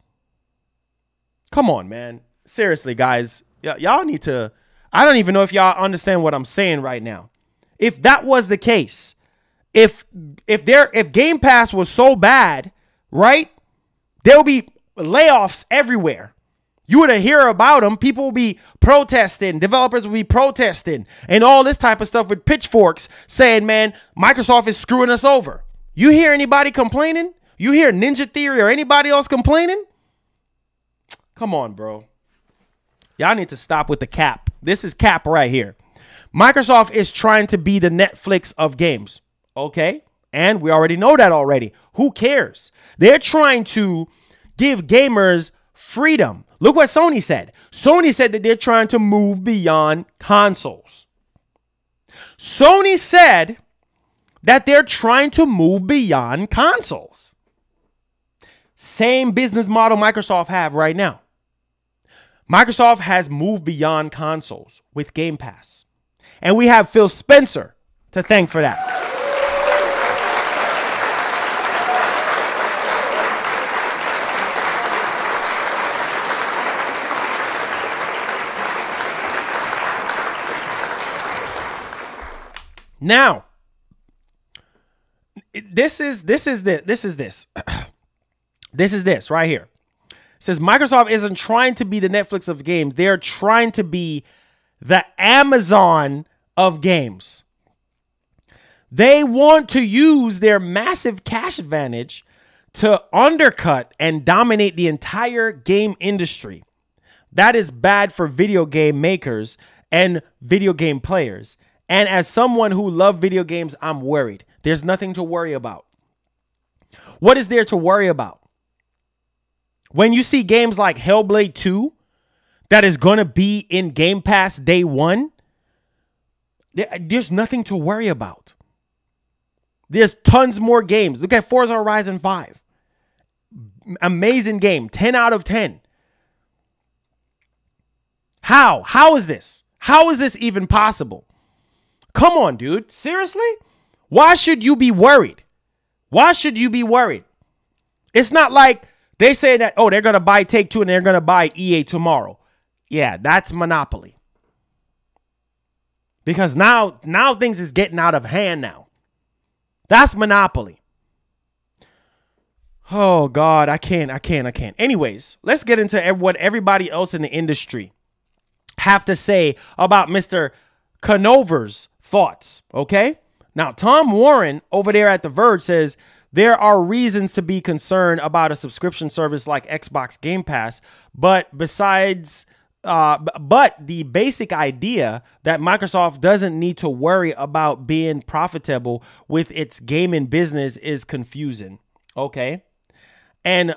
A: Come on, man. Seriously, guys. Y'all need to, I don't even know if y'all understand what I'm saying right now. If that was the case, if Game Pass was so bad, right, there will be layoffs everywhere. You would hear about them. People will be protesting. Developers will be protesting and all this type of stuff with pitchforks saying, man, Microsoft is screwing us over. You hear anybody complaining? You hear Ninja Theory or anybody else complaining? Come on, bro. Y'all need to stop with the cap. This is cap right here. Microsoft is trying to be the Netflix of games. Okay? And we already know that already. Who cares? They're trying to give gamers freedom. Look what Sony said. Sony said that they're trying to move beyond consoles. Sony said that they're trying to move beyond consoles. Same business model Microsoft have right now. Microsoft has moved beyond consoles with Game Pass. And we have Phil Spencer to thank for that. Now, this is this right here. It says Microsoft isn't trying to be the Netflix of games. They're trying to be the Amazon of games. They want to use their massive cash advantage to undercut and dominate the entire game industry. That is bad for video game makers and video game players. And as someone who loves video games, I'm worried. There's nothing to worry about. What is there to worry about? When you see games like Hellblade 2 that is going to be in Game Pass day one, there's nothing to worry about. There's tons more games. Look at Forza Horizon 5. Amazing game. 10 out of 10. How? How is this? How is this even possible? Come on, dude. Seriously? Why should you be worried? Why should you be worried? It's not like they say that, oh, they're going to buy Take-Two and they're going to buy EA tomorrow. Yeah, that's monopoly. Because now things is getting out of hand now. That's monopoly. Oh, God, I can't. Anyways, let's get into what everybody else in the industry have to say about Mr. Conover's thoughts, okay? Now, Tom Warren over there at The Verge says there are reasons to be concerned about a subscription service like Xbox Game Pass, but the basic idea that Microsoft doesn't need to worry about being profitable with its gaming business is confusing, okay? And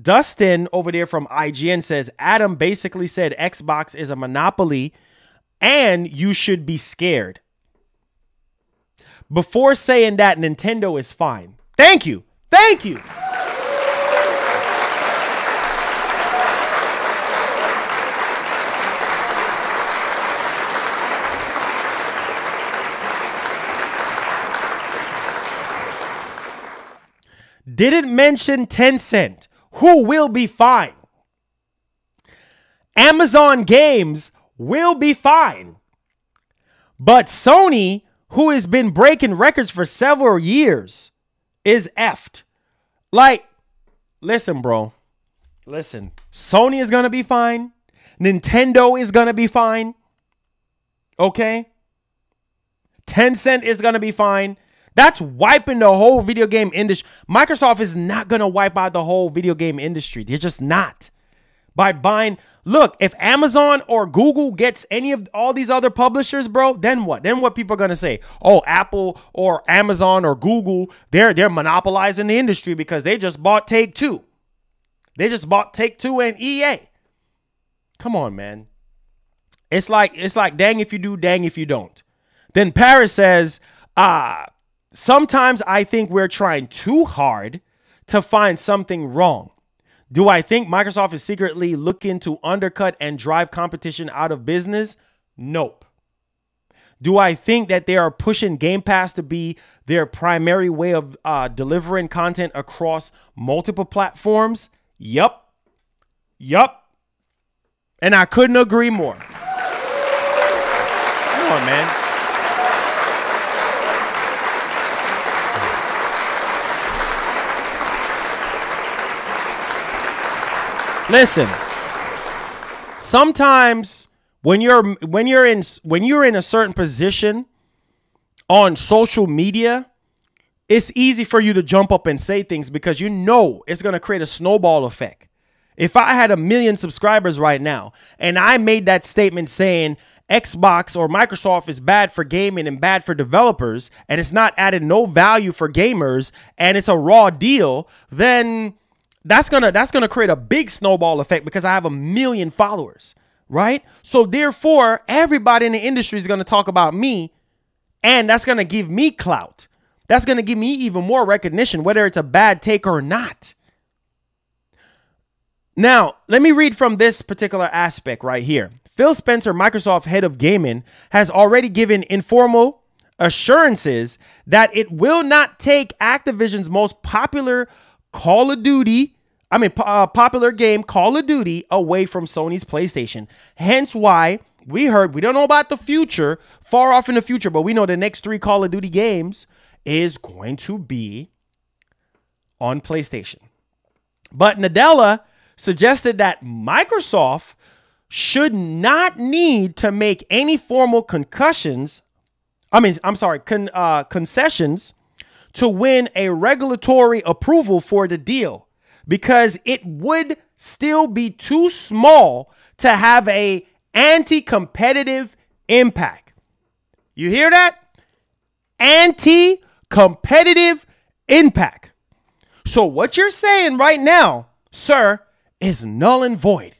A: Dustin over there from IGN says, Adam basically said Xbox is a monopoly and you should be scared. Before saying that Nintendo is fine. Thank you. Thank you. Didn't mention Tencent, who will be fine. Amazon Games will be fine. But Sony, who has been breaking records for several years, is effed. Like, listen, bro. Listen. Sony is going to be fine. Nintendo is going to be fine. Okay? Tencent is going to be fine. That's wiping the whole video game industry. Microsoft is not going to wipe out the whole video game industry. They're just not. By buying, look, if Amazon or Google gets any of all these other publishers, bro, then what? Then what people are going to say? Oh, Apple or Amazon or Google, they're monopolizing the industry because they just bought Take-Two. They just bought Take-Two and EA. Come on, man. It's like dang if you do, dang if you don't. Then Paris says, sometimes I think we're trying too hard to find something wrong. Do I think Microsoft is secretly looking to undercut and drive competition out of business? Nope. Do I think that they are pushing Game Pass to be their primary way of delivering content across multiple platforms? Yup. And I couldn't agree more. Come on, man. Listen, sometimes when you're in a certain position on social media, it's easy for you to jump up and say things because you know it's going to create a snowball effect. If I had 1 million subscribers right now and I made that statement saying Xbox or Microsoft is bad for gaming and bad for developers and it's not adding no value for gamers and it's a raw deal, then that's gonna create a big snowball effect because I have 1 million followers, right? So therefore, everybody in the industry is gonna talk about me, and that's gonna give me clout. That's gonna give me even more recognition, whether it's a bad take or not. Now, let me read from this particular aspect right here. Phil Spencer, Microsoft head of gaming, has already given informal assurances that it will not take Activision's most popular popular game, Call of Duty, away from Sony's PlayStation. Hence why we don't know about the future, far off in the future, but we know the next 3 Call of Duty games is going to be on PlayStation. But Nadella suggested that Microsoft should not need to make any formal concessions to win a regulatory approval for the deal, because it would still be too small to have a anti-competitive impact. You hear that? Anti-competitive impact. So what you're saying right now, sir, is null and void.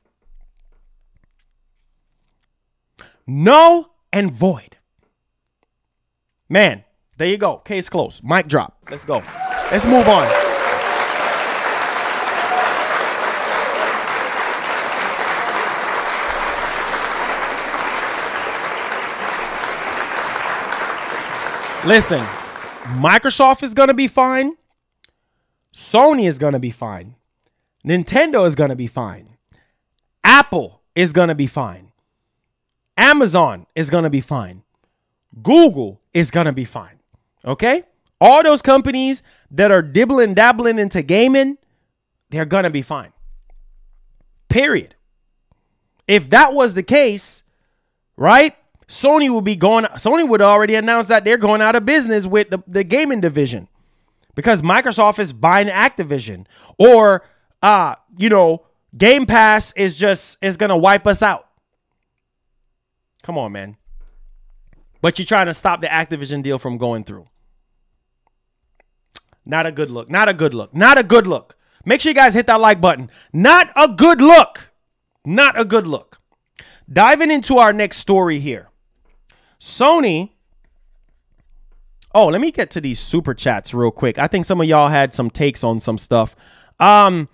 A: Null and void. Man, there you go. Case closed. Mic drop. Let's go. Let's move on. Listen, Microsoft is going to be fine. Sony is going to be fine. Nintendo is going to be fine. Apple is going to be fine. Amazon is going to be fine. Google is going to be fine. Okay? All those companies that are dabbling into gaming, they're going to be fine. Period. If that was the case, right? Sony would already announce that they're going out of business with the gaming division, because Microsoft is buying Activision, or Gamepass is going to wipe us out. Come on, man. But you're trying to stop the Activision deal from going through. Not a good look. Not a good look. Not a good look. Make sure you guys hit that like button. Not a good look. Not a good look. Diving into our next story here. Sony. Oh, let me get to these super chats real quick. I think some of y'all had some takes on some stuff. Darren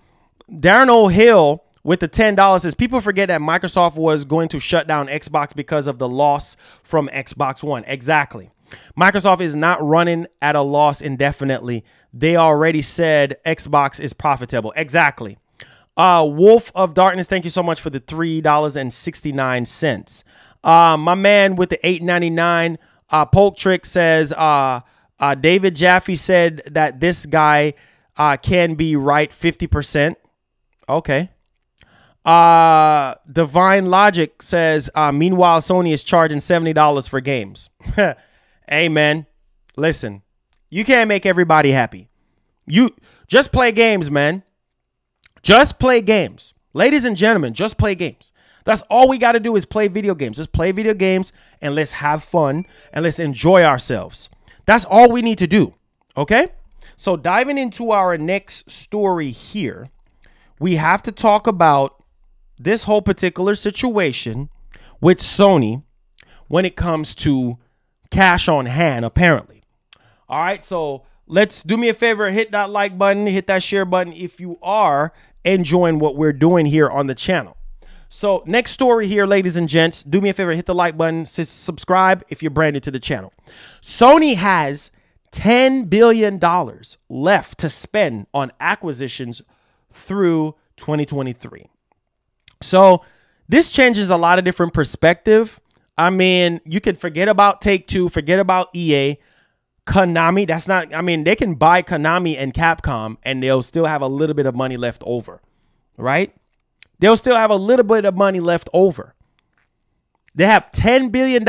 A: O'Hill with the $10 says, people forget that Microsoft was going to shut down Xbox because of the loss from Xbox One. Exactly. Microsoft is not running at a loss indefinitely. They already said Xbox is profitable. Exactly. Wolf of Darkness, thank you so much for the $3.69. My man with the $8.99, Polk Trick says, David Jaffe said that this guy can be right 50%. Okay. Divine Logic says, meanwhile, Sony is charging $70 for games. Hey, man, listen, you can't make everybody happy. You just play games, man. Just play games. Ladies and gentlemen, just play games. That's all we got to do is play video games. Just play video games and let's have fun and let's enjoy ourselves. That's all we need to do. Okay? So diving into our next story here, we have to talk about this whole particular situation with Sony when it comes to cash on hand, apparently. All right, so let's do me a favor, hit that like button, hit that share button if you are enjoying what we're doing here on the channel. So next story here, ladies and gents, do me a favor, hit the like button, subscribe if you're brand new to the channel. Sony has $10 billion left to spend on acquisitions through 2023. So this changes a lot of different perspective. I mean, you could forget about Take-Two, forget about EA, Konami. That's not, I mean, they can buy Konami and Capcom and they'll still have a little bit of money left over, right? They'll still have a little bit of money left over. They have $10 billion.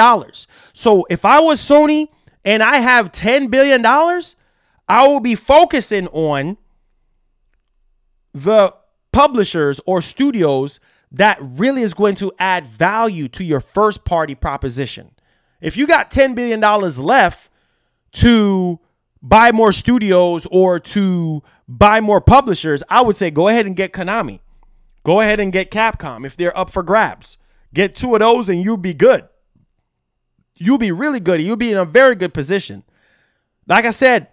A: So if I was Sony and I have $10 billion, I will be focusing on the publishers or studios that really is going to add value to your first party proposition. If you got $10 billion left to buy more studios or to buy more publishers, I would say go ahead and get Konami. Go ahead and get Capcom if they're up for grabs. Get 2 of those and you'll be good. You'll be really good. You'll be in a very good position. Like I said,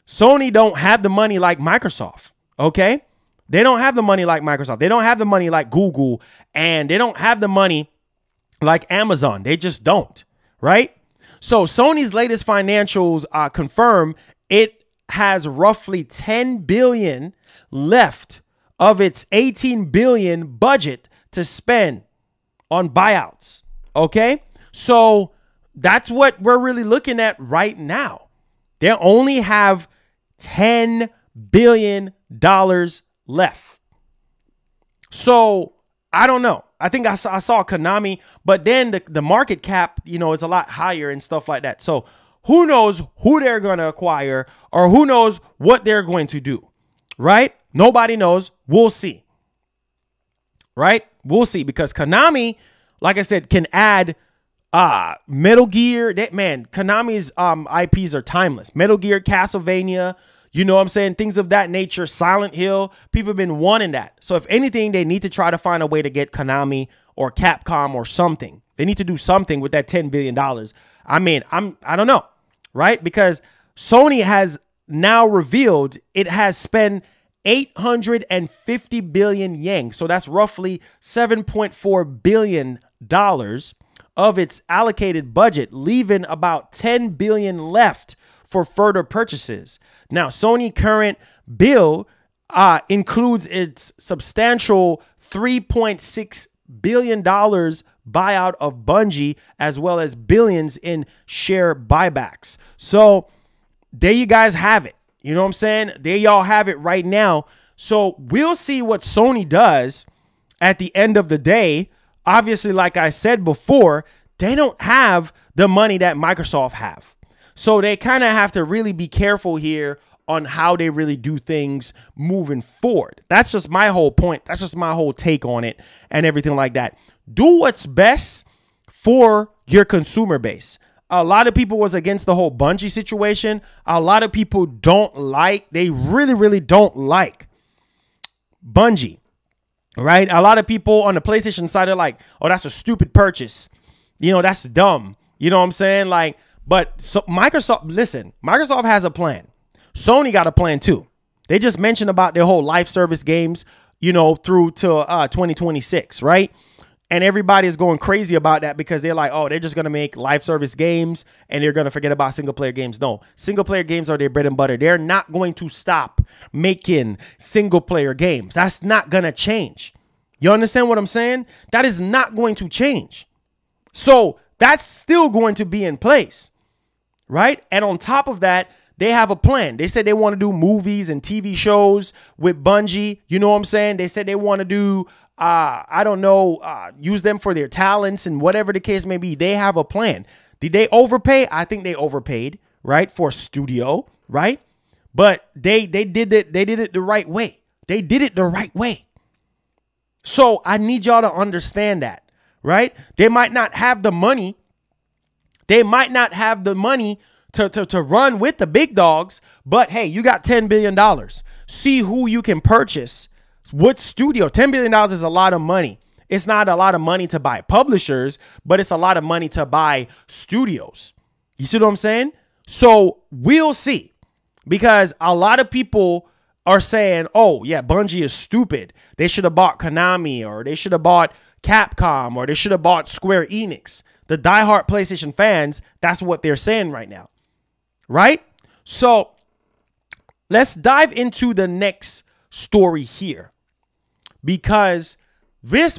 A: Sony don't have the money like Microsoft, okay? They don't have the money like Microsoft. They don't have the money like Google, and they don't have the money like Amazon. They just don't, right? So Sony's latest financials confirm it has roughly $10 billion left of its $18 billion budget to spend on buyouts, Okay, so that's what we're really looking at right now. They only have $10 billion left. So I don't know. I think I saw Konami, but then the market cap, is a lot higher and stuff like that. So who knows who they're going to acquire or who knows what they're going to do, right? Nobody knows. We'll see, right? We'll see, because Konami, like I said, can add Metal Gear. Konami's IPs are timeless. Metal Gear, Castlevania, you know what I'm saying? Things of that nature. Silent Hill. People have been wanting that. So if anything, they need to try to find a way to get Konami or Capcom or something. They need to do something with that $10 billion. I mean, I don't know, right? Because Sony has now revealed it has spent 850 billion yen. So that's roughly $7.4 billion of its allocated budget, leaving about 10 billion left for further purchases. Now, Sony current bill includes its substantial $3.6 billion buyout of Bungie, as well as billions in share buybacks. So there you guys have it. You know what I'm saying? There y'all have it right now. So we'll see what Sony does at the end of the day. Obviously, like I said before, they don't have the money that Microsoft have. So they kind of have to really be careful here on how they really do things moving forward. That's just my whole point. That's just my whole take on it and everything like that. Do what's best for your consumer base. A lot of people was against the whole Bungie situation. A lot of people they really, really don't like Bungie, right? A lot of people on the PlayStation side are like, oh, that's a stupid purchase. That's dumb. You know what I'm saying? But so Microsoft has a plan. Sony got a plan too. They just mentioned about their whole live service games, through to 2026, right? And everybody is going crazy about that because they're like, oh, they're just going to make live service games and they're going to forget about single player games. No, single player games are their bread and butter. They're not going to stop making single player games. That's not going to change. You understand what I'm saying? That is not going to change. So that's still going to be in place, right? And on top of that, they have a plan. They said they want to do movies and TV shows with Bungie. You know what I'm saying? They said they want to do, use them for their talents and whatever the case may be. They have a plan. Did they overpay? I think they overpaid, right? For a studio, right? But they did it. They did it the right way. They did it the right way. So I need y'all to understand that, right? They might not have the money. They might not have the money to run with the big dogs, but hey, you got $10 billion. See who you can purchase. What studio? $10 billion is a lot of money. It's not a lot of money to buy publishers, but it's a lot of money to buy studios. You see what I'm saying? So we'll see, because a lot of people are saying, oh yeah, Bungie is stupid. They should have bought Konami, or they should have bought Capcom, or they should have bought Square Enix. The diehard PlayStation fans, that's what they're saying right now, right? So let's dive into the next story here, because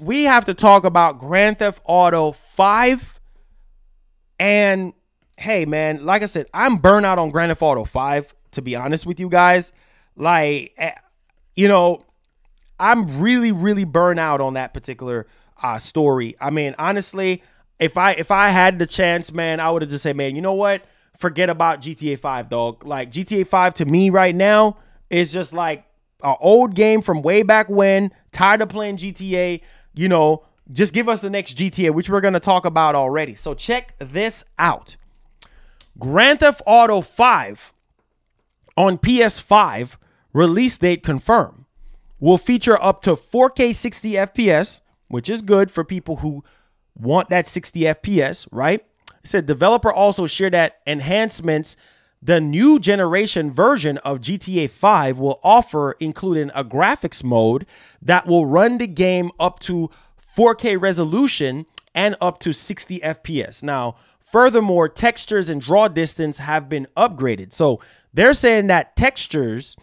A: we have to talk about Grand Theft Auto 5. And hey, man, like I said, I'm burnt out on Grand Theft Auto 5, to be honest with you guys. I'm really, really burnt out on that particular story. I mean, honestly, if I had the chance, man, I would have just said, man, you know what? Forget about GTA 5, dog. Like, GTA 5 to me right now is just like an old game from way back when. Tired of playing GTA. Just give us the next GTA, which we're going to talk about already. So check this out. Grand Theft Auto 5 on PS5, release date confirmed, will feature up to 4K 60 FPS, which is good for people who want that 60 FPS, right? It said developer also shared that enhancements the new generation version of GTA 5 will offer, including a graphics mode that will run the game up to 4K resolution and up to 60 FPS. Now, furthermore, textures and draw distance have been upgraded. So they're saying that textures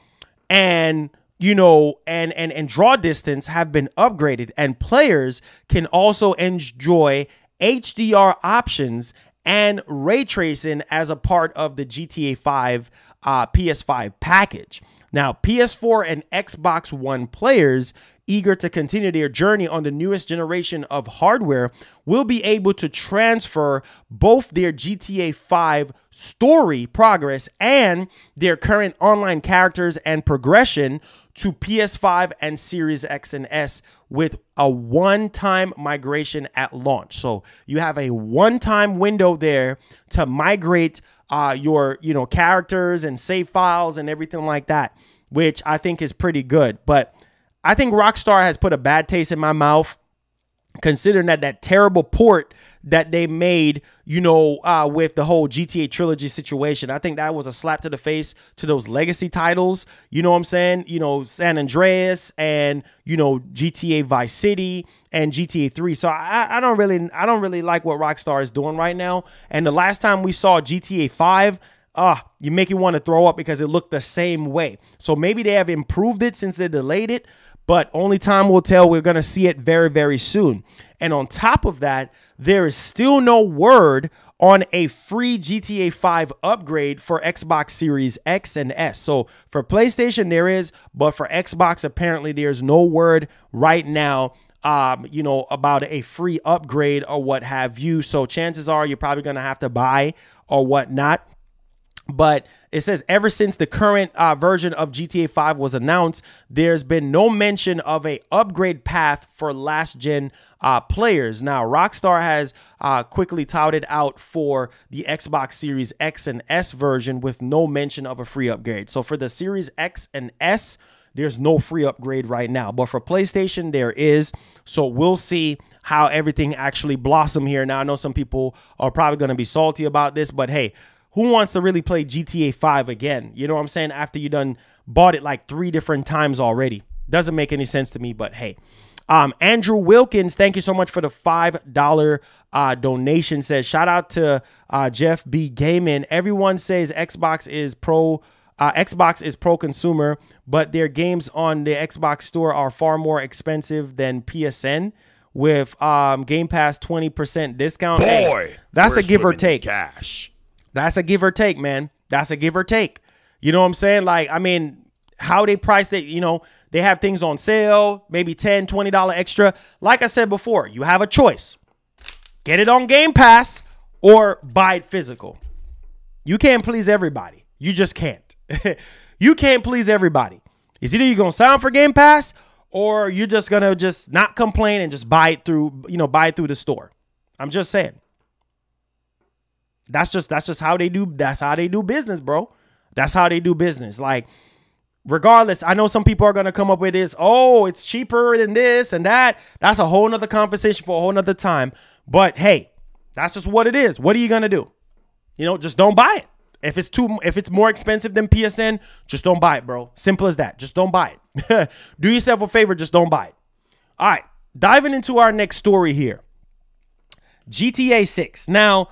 A: and and draw distance have been upgraded, and players can also enjoy HDR options and ray tracing as a part of the GTA 5 PS5 package. Now, PS4 and Xbox One players eager to continue their journey on the newest generation of hardware will be able to transfer both their GTA 5 story progress and their current online characters and progression to PS5 and Series X and S with a one-time migration at launch. So you have a one-time window there to migrate your characters and save files and everything like that, which I think is pretty good. But I think Rockstar has put a bad taste in my mouth, considering that terrible port that they made, with the whole GTA trilogy situation. I think that was a slap to the face to those legacy titles. You know what I'm saying? San Andreas and, GTA Vice City and GTA 3. So I don't really like what Rockstar is doing right now. And the last time we saw GTA 5, you make you want to throw up because it looked the same way. So maybe they have improved it since they delayed it, but only time will tell. We're going to see it very, very soon. And on top of that, there is still no word on a free GTA 5 upgrade for Xbox Series X and S. So for PlayStation, there is, but for Xbox, apparently there's no word right now, about a free upgrade or what have you. So chances are you're probably going to have to buy or whatnot. But it says ever since the current version of GTA 5 was announced, there's been no mention of a upgrade path for last gen players. Now, Rockstar has quickly touted out for the Xbox Series X and S version with no mention of a free upgrade. So for the Series X and S, there's no free upgrade right now. But for PlayStation, there is. So we'll see how everything actually blossom here. Now, I know some people are probably going to be salty about this, but hey, who wants to really play GTA 5 again? You know what I'm saying? After you done bought it like 3 different times already. Doesn't make any sense to me, but hey. Andrew Wilkins, thank you so much for the $5 donation. Says, shout out to Jeff B. Gaming. Everyone says Xbox is pro consumer, but their games on the Xbox store are far more expensive than PSN. With Gamepass 20% discount.
B: Boy,
A: hey, that's a give or take.
B: Cash.
A: That's a give or take, man. That's a give or take. You know what I'm saying? Like, I mean, how they price it, they have things on sale, maybe $10, $20 extra. Like I said before, you have a choice. Get it on Game Pass or buy it physical. You can't please everybody. You just can't. You can't please everybody. It's either you're going to sign up for Game Pass or you're just going to just not complain and just buy it through the store. I'm just saying. That's just how they do. That's how they do business, bro. That's how they do business. Like, regardless, I know some people are going to come up with this. Oh, it's cheaper than this and that. That's a whole nother conversation for a whole nother time. But hey, that's just what it is. What are you going to do? Just don't buy it. If it's more expensive than PSN, just don't buy it, bro. Simple as that. Just don't buy it. Do yourself a favor. Just don't buy it. All right. Diving into our next story here. GTA 6. Now,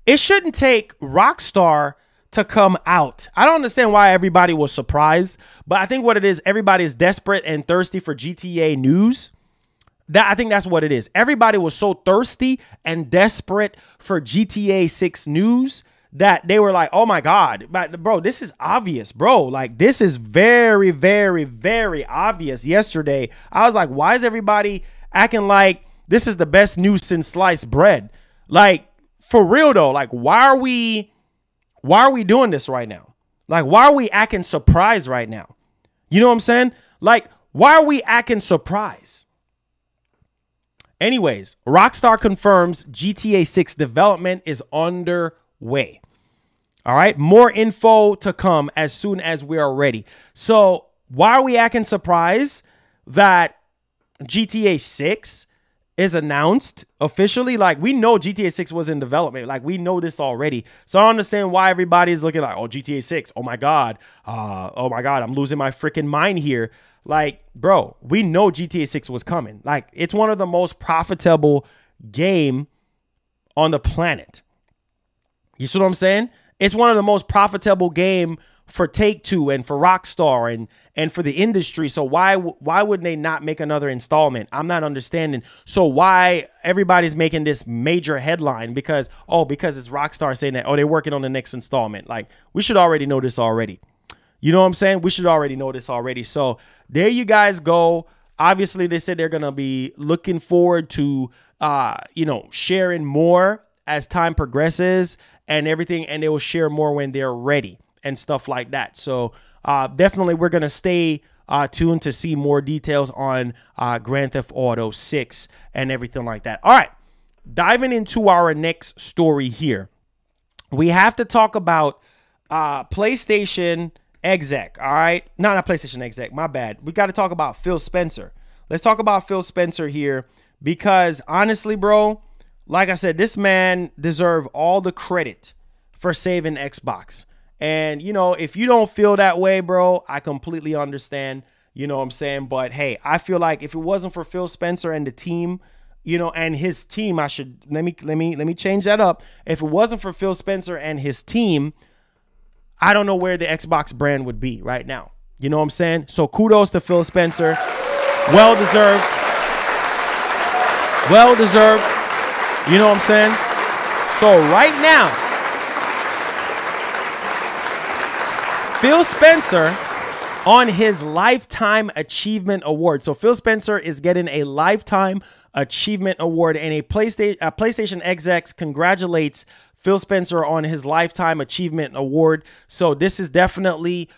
A: it shouldn't take Rockstar to come out. I don't understand why everybody was surprised, but I think what it is, everybody is desperate and thirsty for GTA news. I think that's what it is. Everybody was so thirsty and desperate for GTA 6 news that they were like, oh my God, bro, this is obvious, bro. Like, this is very, very, very obvious. Yesterday, I was like, why is everybody acting like this is the best news since sliced bread? Like, for real though, like, why are we doing this right now? Like, why are we acting surprised right now? You know what I'm saying? Like, why are we acting surprised? Anyways, Rockstar confirms GTA 6 development is underway. All right, more info to come as soon as we are ready. So why are we acting surprised that GTA 6 is announced officially? Like, we know GTA 6 was in development. Like, we know this already. So I understand why everybody's looking like, oh, GTA 6. Oh my God. I'm losing my freaking mind here. Like, bro, we know GTA 6 was coming. Like, it's one of the most profitable game on the planet. You see what I'm saying? It's one of the most profitable game for Take-Two and for Rockstar and for the industry. So why wouldn't they not make another installment? I'm not understanding. So why everybody's making this major headline because it's Rockstar saying that, oh, they're working on the next installment. Like, we should already know this already. You know what I'm saying? We should already know this already. So there you guys go. Obviously, they said they're going to be looking forward to, sharing more as time progresses and everything. And they will share more when they're ready and stuff like that. So definitely we're going to stay tuned to see more details on Grand Theft Auto 6 and everything like that. All right. Diving into our next story here. We have to talk about PlayStation exec, all right? Not PlayStation exec, my bad. We got to talk about Phil Spencer. Let's talk about Phil Spencer here because honestly, bro, like I said, this man deserves all the credit for saving Xbox. And, if you don't feel that way, bro, I completely understand, you know what I'm saying? But hey, I feel like if it wasn't for Phil Spencer and the team, and his team, let me change that up. If it wasn't for Phil Spencer and his team, I don't know where the Xbox brand would be right now. You know what I'm saying? So kudos to Phil Spencer. Well deserved. Well deserved. You know what I'm saying? So right now, Phil Spencer on his Lifetime Achievement Award. So Phil Spencer is getting a Lifetime Achievement Award, and a PlayStation execs congratulates Phil Spencer on his Lifetime Achievement Award. So this is definitely,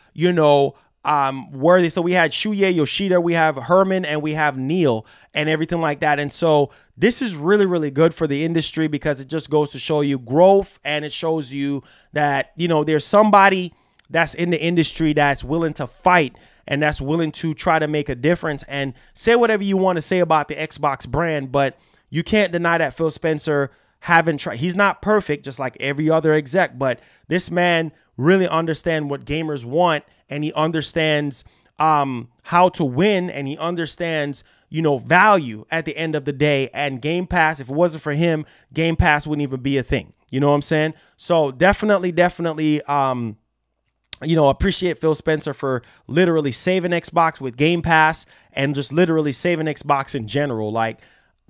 A: worthy. So we had Shuya Yoshida, we have Herman, and we have Neil and everything like that. And so this is really, really good for the industry because it just goes to show you growth, and it shows you that, there's somebody that's in the industry that's willing to fight and that's willing to try to make a difference. And say whatever you want to say about the Xbox brand, but you can't deny that Phil Spencer haven't tried. He's not perfect, just like every other exec, but this man really understands what gamers want, and he understands how to win, and he understands, value at the end of the day. And Game Pass, if it wasn't for him, Game Pass wouldn't even be a thing. You know what I'm saying? So definitely, appreciate Phil Spencer for literally saving Xbox with Game Pass and just literally saving Xbox in general. Like,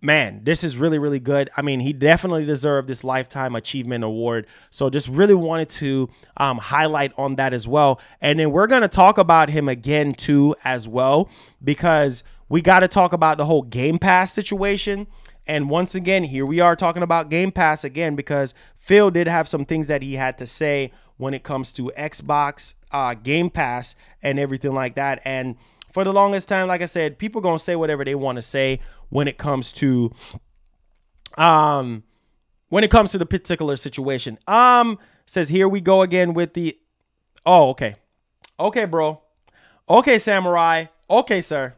A: man, this is really, really good. I mean, he definitely deserved this Lifetime Achievement Award. So just really wanted to highlight on that as well. And then we're going to talk about him again, too, as well, because we got to talk about the whole Game Pass situation. And once again, here we are talking about Game Pass again, because Phil did have some things that he had to say when it comes to Xbox Game Pass and everything like that. And for the longest time, like I said, people going to say whatever they want to say when it comes to the particular situation. Says here we go again with the okay, bro. Okay, Samurai. Okay, sir.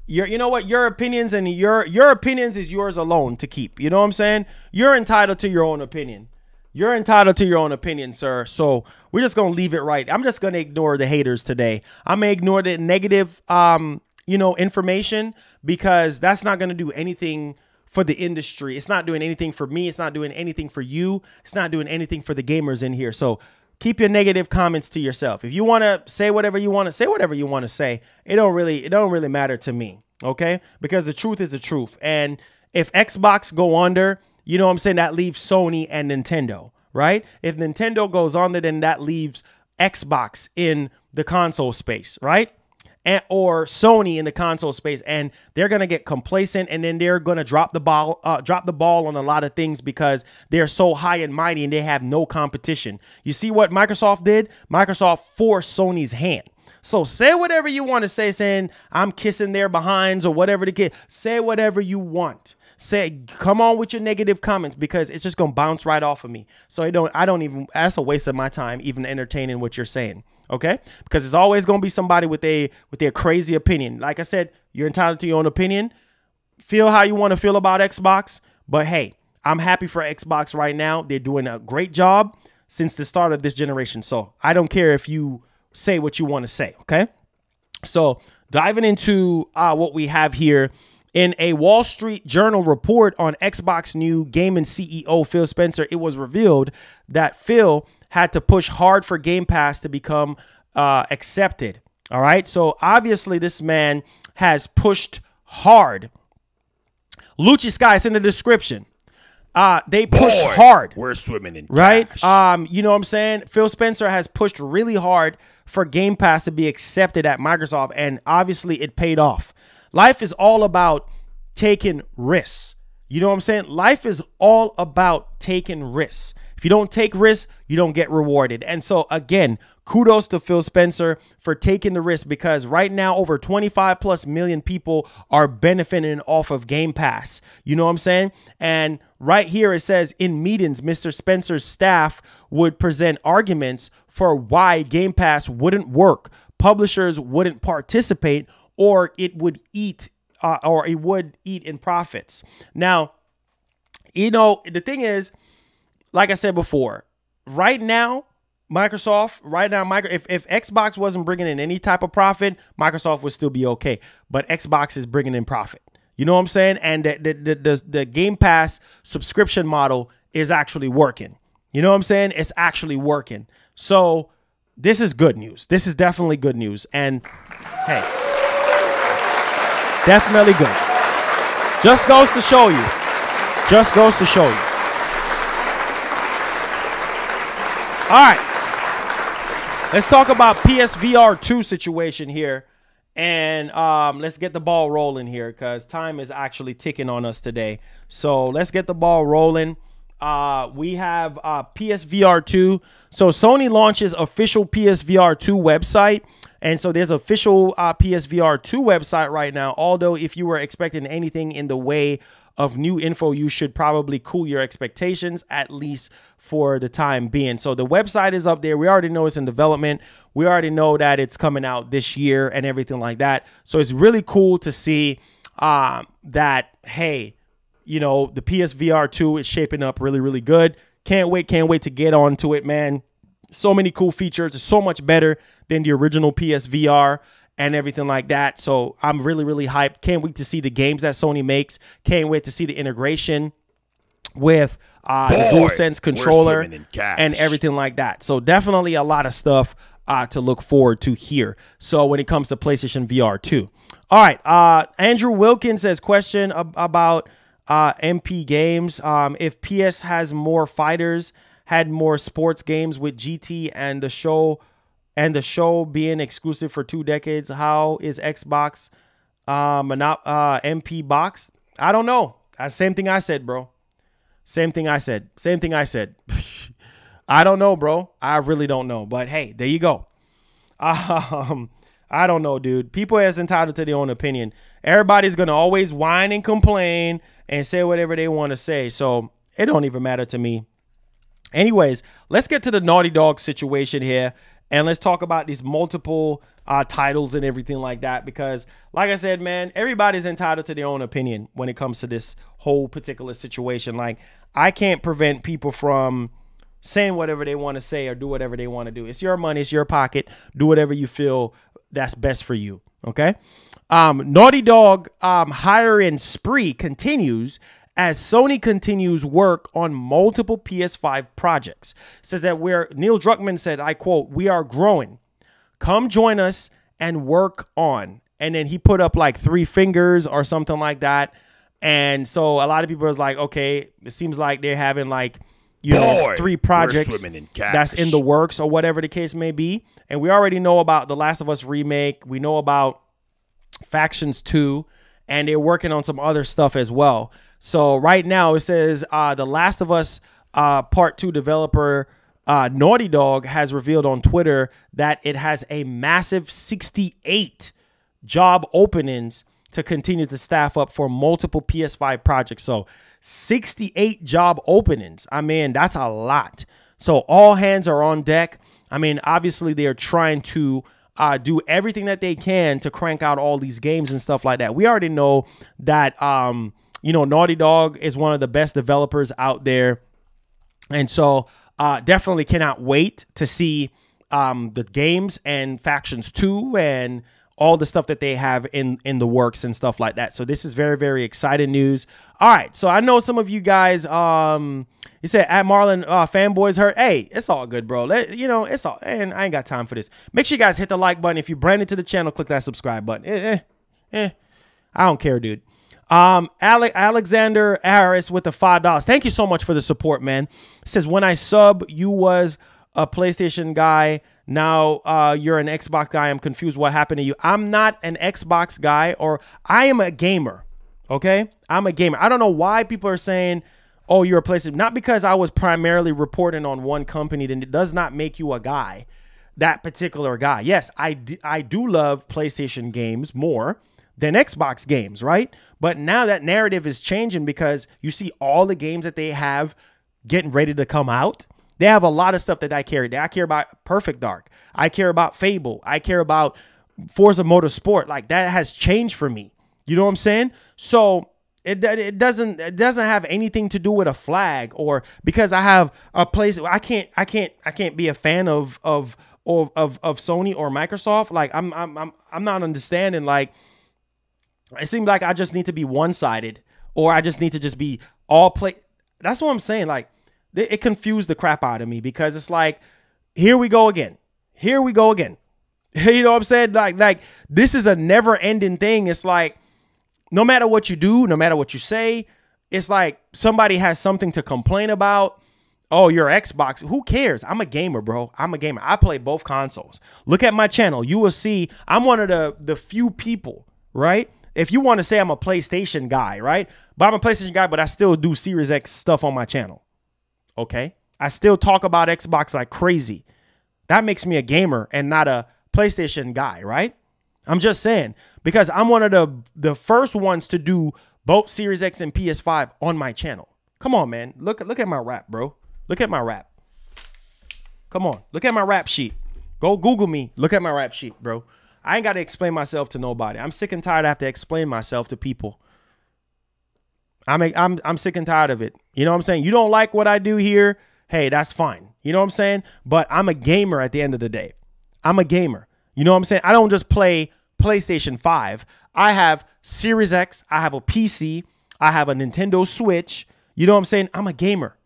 A: You know what? Your opinions and your opinions is yours alone to keep. You know what I'm saying? You're entitled to your own opinion. You're entitled to your own opinion, sir. So we're just going to leave it right. I'm just going to ignore the haters today. I'm going to ignore the negative, information, because that's not going to do anything for the industry. It's not doing anything for me. It's not doing anything for you. It's not doing anything for the gamers in here. So keep your negative comments to yourself. If you want to say whatever you want to say, whatever you want to say. It don't really matter to me. Okay? Because the truth is the truth. And if Xbox go under, you know what I'm saying, that leaves Sony and Nintendo, right? If Nintendo goes under, then that leaves Xbox in the console space, right? Or Sony in the console space, and they're gonna get complacent, and then they're gonna drop the ball on a lot of things because they're so high and mighty and they have no competition. You see what Microsoft did? Microsoft forced Sony's hand. So say whatever you want to say, saying I'm kissing their behinds or whatever the kid. Say whatever you want. Say, come on with your negative comments, because it's just gonna bounce right off of me. So I don't even, that's a waste of my time even entertaining what you're saying. Okay? Because it's always gonna be somebody with their crazy opinion. Like I said, you're entitled to your own opinion. Feel how you want to feel about Xbox, but hey, I'm happy for Xbox right now. They're doing a great job since the start of this generation. So I don't care if you say what you want to say. Okay? So diving into what we have here. In a Wall Street Journal report on Xbox new gaming CEO Phil Spencer, it was revealed that Phil had to push hard for Game Pass to become accepted. All right. So obviously this man has pushed hard. Lucci Sky is in the description. They pushed hard.
B: We're swimming in
A: right.
B: cash.
A: You know what I'm saying? Phil Spencer has pushed really hard for Game Pass to be accepted at Microsoft, and obviously it paid off. Life is all about taking risks. You know what I'm saying? Life is all about taking risks. If you don't take risks, you don't get rewarded. And so again, kudos to Phil Spencer for taking the risk, because right now over 25+ million people are benefiting off of Game Pass. You know what I'm saying? And right here it says, in meetings, Mr. Spencer's staff would present arguments for why Game Pass wouldn't work, publishers wouldn't participate, or it would eat in profits. Now, you know, the thing is, like I said before, right now, Microsoft, if Xbox wasn't bringing in any type of profit, Microsoft would still be okay. But Xbox is bringing in profit. You know what I'm saying? And the Game Pass subscription model is actually working. You know what I'm saying? It's actually working. So this is good news. This is definitely good news. And hey, definitely good. Just goes to show you. Just goes to show you. All right, let's talk about PSVR 2 situation here, and let's get the ball rolling here, because time is actually ticking on us today. So let's get the ball rolling. We have PSVR 2. So Sony launches official PSVR 2 website, and so there's official PSVR 2 website right now. Although if you were expecting anything in the way of new info, you should probably cool your expectations, at least for the time being. So the website is up there. We already know it's in development. We already know that it's coming out this year and everything like that. So it's really cool to see that, hey, you know, the PSVR 2 is shaping up really, really good. Can't wait to get onto it, man. So many cool features. It's so much better than the original PSVR and everything like that. So I'm really, really hyped. Can't wait to see the games that Sony makes. Can't wait to see the integration with the DualSense controller and everything like that. So definitely a lot of stuff to look forward to here. So when it comes to PlayStation VR 2. All right. Andrew Wilkins says, question about MP games. If PS has more fighters, had more sports games with GT and the show being exclusive for 2 decades, how is Xbox MP box? I don't know. That's the same thing I said, bro. Same thing I said. I don't know, bro. I really don't know. But hey, there you go. I don't know, dude. People are entitled to their own opinion. Everybody's gonna always whine and complain and say whatever they want to say. So it don't even matter to me. Anyways, let's get to the Naughty Dog situation here. And let's talk about these multiple titles and everything like that, because like I said, man, everybody's entitled to their own opinion when it comes to this whole particular situation. Like, I can't prevent people from saying whatever they want to say or do whatever they want to do. It's your money. It's your pocket. Do whatever you feel that's best for you. Okay. Naughty Dog hiring spree continues as Sony continues work on multiple PS5 projects. Says that Neil Druckmann said, I quote, "We are growing. Come join us and work on." And then he put up like 3 fingers or something like that. And so a lot of people was like, okay, it seems like they're having like, you know, 3 projects that's in the works or whatever the case may be. And we already know about the Last of Us remake. We know about Factions 2. And they're working on some other stuff as well. So right now it says the Last of Us Part 2 developer Naughty Dog has revealed on Twitter that it has a massive 68 job openings to continue to staff up for multiple PS5 projects. So 68 job openings. I mean, that's a lot. So all hands are on deck. I mean, obviously they are trying to do everything that they can to crank out all these games and stuff like that. We already know that, you know, Naughty Dog is one of the best developers out there. And so definitely cannot wait to see the games and Factions 2 and all the stuff that they have in the works and stuff like that. So this is very, very exciting news. All right, so I know some of you guys, you said at Marlon fanboys hurt. Hey, it's all good, bro. You know, it's all, and I ain't got time for this. Make sure you guys hit the like button. If you're brand new to the channel, click that subscribe button. I don't care, dude. Alexander Harris with the $5. Thank you so much for the support, man. It says, when I sub, you was a PlayStation guy. Now you're an Xbox guy. I'm confused. What happened to you? I'm not an Xbox guy, or I am a gamer. Okay, I'm a gamer. I don't know why people are saying, oh, you're a PlayStation. Not because I was primarily reporting on one company, then it does not make you a guy, that particular guy. Yes, I do love PlayStation games more than Xbox games, right? But now that narrative is changing because you see all the games that they have getting ready to come out. They have a lot of stuff that I carry. I care about Perfect Dark. I care about Fable. I care about Forza Motorsport. Like, that has changed for me. You know what I'm saying? So it doesn't have anything to do with a flag, or because I have a place. I can't be a fan of Sony or Microsoft. Like, I'm not understanding. Like, it seems like I just need to be one-sided, or I just need to just be all play. That's what I'm saying. Like, it confused the crap out of me, because it's like, here we go again. Here we go again. You know what I'm saying? Like this is a never-ending thing. It's like, no matter what you do, no matter what you say, it's like somebody has something to complain about. Oh, you're Xbox. Who cares? I'm a gamer, bro. I'm a gamer. I play both consoles. Look at my channel. You will see I'm one of the few people, right? If you want to say I'm a PlayStation guy, right? But I'm a PlayStation guy, but I still do Series X stuff on my channel. Okay? I still talk about Xbox like crazy. That makes me a gamer and not a PlayStation guy, right? I'm just saying, because I'm one of the first ones to do both Series X and PS5 on my channel. Come on, man. Look at my rap, bro. Look at my rap. Come on. Look at my rap sheet. Go Google me. Look at my rap sheet, bro. I ain't got to explain myself to nobody. I'm sick and tired. I have to explain myself to people. I'm sick and tired of it. You know what I'm saying? You don't like what I do here. Hey, that's fine. You know what I'm saying? But I'm a gamer at the end of the day. I'm a gamer. You know what I'm saying? I don't just play PlayStation 5. I have Series X. I have a PC. I have a Nintendo Switch. You know what I'm saying? I'm a gamer.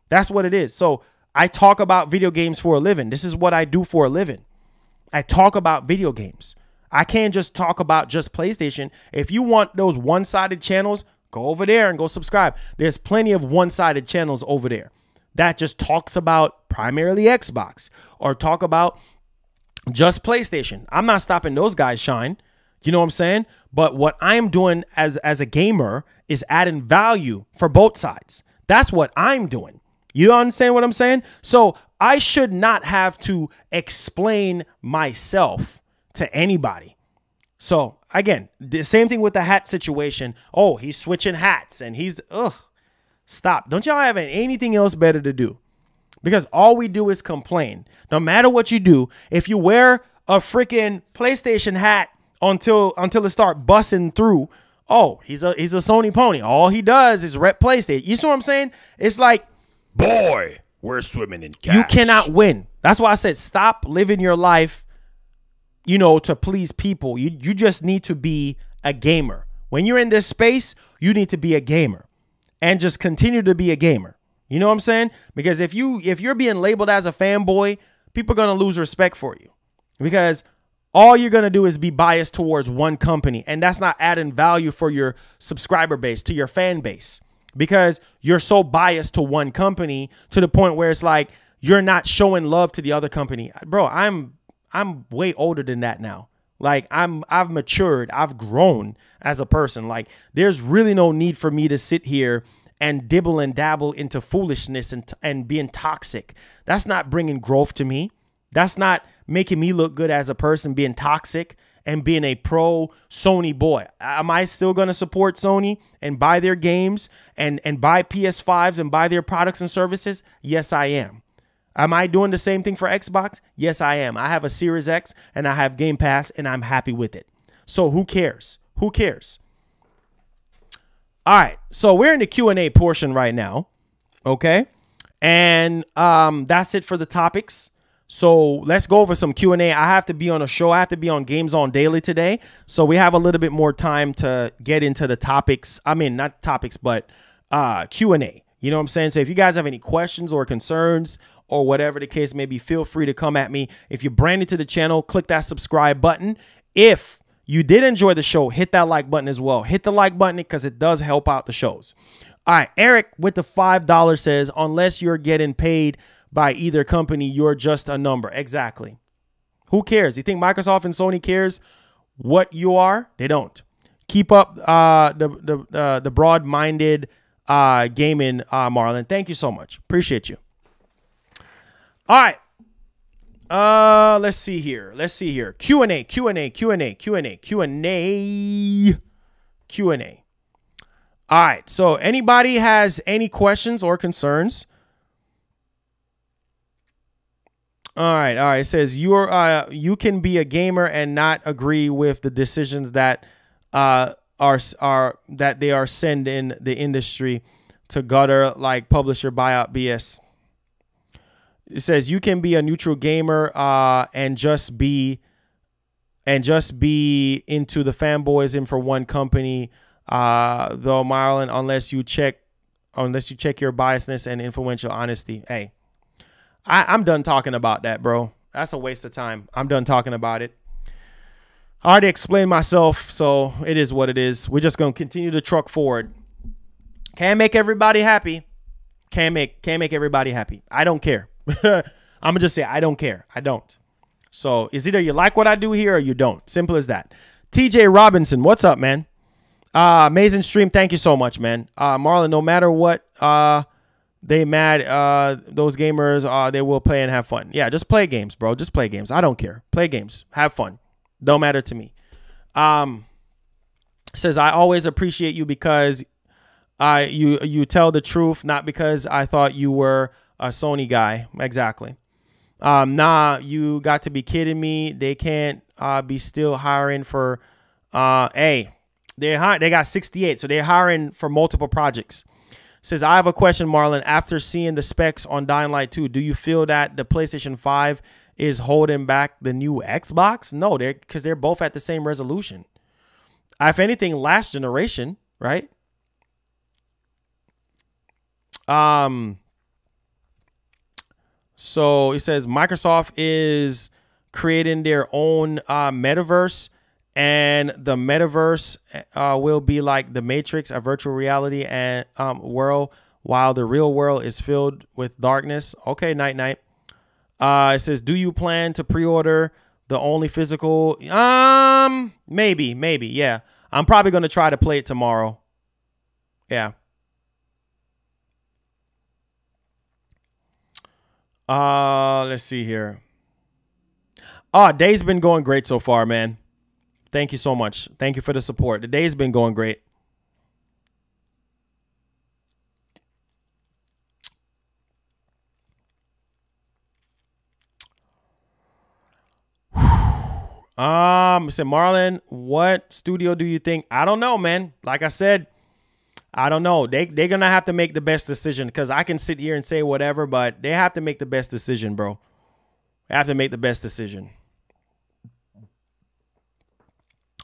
A: That's what it is. So I talk about video games for a living. This is what I do for a living. I talk about video games. I can't just talk about just PlayStation. If you want those one-sided channels, go over there and go subscribe. There's plenty of one-sided channels over there that just talks about primarily Xbox or talk about just PlayStation. I'm not stopping those guys shine. You know what I'm saying? But what I'm doing as a gamer is adding value for both sides. That's what I'm doing. You understand what I'm saying? So I should not have to explain myself to anybody. So again, the same thing with the hat situation. Oh, he's switching hats and he's, stop. Don't y'all have anything else better to do? Because all we do is complain. No matter what you do, if you wear a freaking PlayStation hat until it start busting through, oh, he's a Sony pony. All he does is rep PlayStation. You see what I'm saying? It's like,
B: boy, we're swimming in cash.
A: You cannot win. That's why I said stop living your life, you know, to please people. You just need to be a gamer. When you're in this space, you need to be a gamer and just continue to be a gamer. You know what I'm saying? Because if you're being labeled as a fanboy, people are going to lose respect for you, because all you're going to do is be biased towards one company, and that's not adding value for your subscriber base, to your fan base, because you're so biased to one company to the point where it's like you're not showing love to the other company. Bro, I'm way older than that now. Like I've matured. I've grown as a person. Like there's really no need for me to sit here and dibble and dabble into foolishness and being toxic. That's not bringing growth to me. That's not making me look good as a person, being toxic and being a pro Sony boy. Am I still going to support Sony and buy their games and buy PS5s and buy their products and services? Yes, I am. Am I doing the same thing for Xbox? Yes, I am. I have a Series X and I have Gamepass and I'm happy with it. So who cares? Who cares? All right, so we're in the Q&A portion right now, okay? And that's it for the topics. So let's go over some Q&A. I have to be on a show. I have to be on Games On Daily today. So we have a little bit more time to get into the topics. I mean, not topics, but Q&A. You know what I'm saying? So if you guys have any questions or concerns or whatever the case may be, feel free to come at me. If you're brand new to the channel, click that subscribe button. If you did enjoy the show, hit that like button as well. Hit the like button because it does help out the shows. All right, Eric with the $5 says, unless you're getting paid by either company, you're just a number. Exactly. Who cares? You think Microsoft and Sony cares what you are? They don't. Keep up the broad-minded gaming, Marlon. Thank you so much. Appreciate you. All right. Let's see here. Q&A. All right. So anybody has any questions or concerns? All right. It says you can be a gamer and not agree with the decisions that that they are sending the industry to gutter, like publisher buyout BS. It says you can be a neutral gamer and just be into the fanboyism for one company, though, Marlon, unless you check your biasness and influential honesty. Hey. I'm done talking about that, bro. That's a waste of time. I'm done talking about it. I already explained myself, so it is what it is. We're just going to continue to truck forward. Can't make everybody happy. Can't make everybody happy. I don't care. I'm going to just say I don't care. I don't. So it's either you like what I do here or you don't. Simple as that. TJ Robinson, what's up, man? Amazing stream. Thank you so much, man. Marlon, no matter what, they mad, those gamers, they will play and have fun. Yeah, just play games, bro. Just play games. I don't care. Play games. Have fun. Don't matter to me. Says, I always appreciate you because you tell the truth, not because I thought you were a Sony guy. Exactly. Nah, you got to be kidding me. They can't be still hiring for, they got 68, so they're hiring for multiple projects. Says, I have a question, Marlon. After seeing the specs on Dying Light 2, do you feel that the PlayStation 5 is holding back the new Xbox? No, because they're both at the same resolution. If anything, last generation, right? So it says Microsoft is creating their own metaverse. And the metaverse will be like the Matrix, a virtual reality and world, while the real world is filled with darkness. Okay, night. It says, do you plan to pre-order the only physical? Maybe, yeah. I'm probably gonna try to play it tomorrow. Yeah. Let's see here. Day's been going great so far, man. Thank you so much. Thank you for the support. The day's been going great. Said Marlon, what studio do you think? I don't know, man. Like I said, I don't know. They're gonna have to make the best decision, because I can sit here and say whatever, but they have to make the best decision, bro. They have to make the best decision.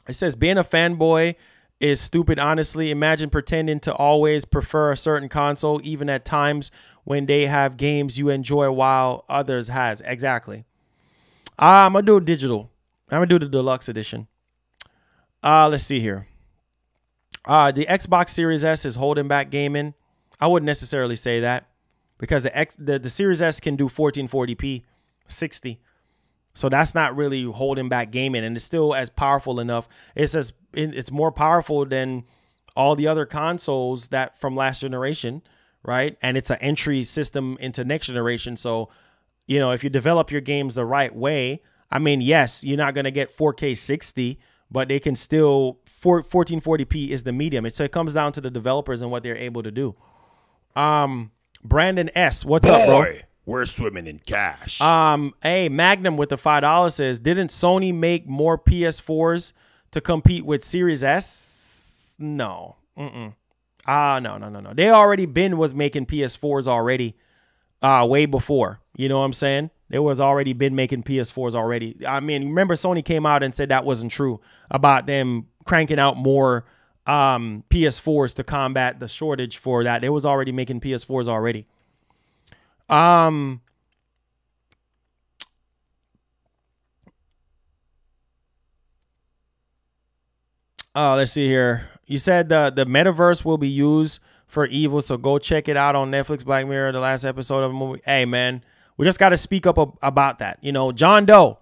A: It says, being a fanboy is stupid, honestly. Imagine pretending to always prefer a certain console, even at times when they have games you enjoy while others has. Exactly. I'm going to do digital. I'm going to do the deluxe edition. Let's see here. The Xbox Series S is holding back gaming. I wouldn't necessarily say that, because the Series S can do 1440p 60. So that's not really holding back gaming, and it's still as powerful enough. It's more powerful than all the other consoles that from last generation, right? And it's an entry system into next generation. So, you know, if you develop your games the right way, I mean, yes, you're not going to get 4K 60, but they can still 1440p is the medium. So it comes down to the developers and what they're able to do. Brandon S, what's up, bro?
B: We're swimming in cash.
A: Hey, Magnum with the $5 says, didn't Sony make more PS4s to compete with Series S? No. No. They already was making PS4s already way before. You know what I'm saying? They was already been making PS4s already. I mean, remember Sony came out and said that wasn't true about them cranking out more PS4s to combat the shortage for that. They was already making PS4s already. Let's see here. You said the metaverse will be used for evil, so go check it out on Netflix. Black Mirror, the last episode of a movie. Hey, man, we just got to speak up about that. You know, John Doe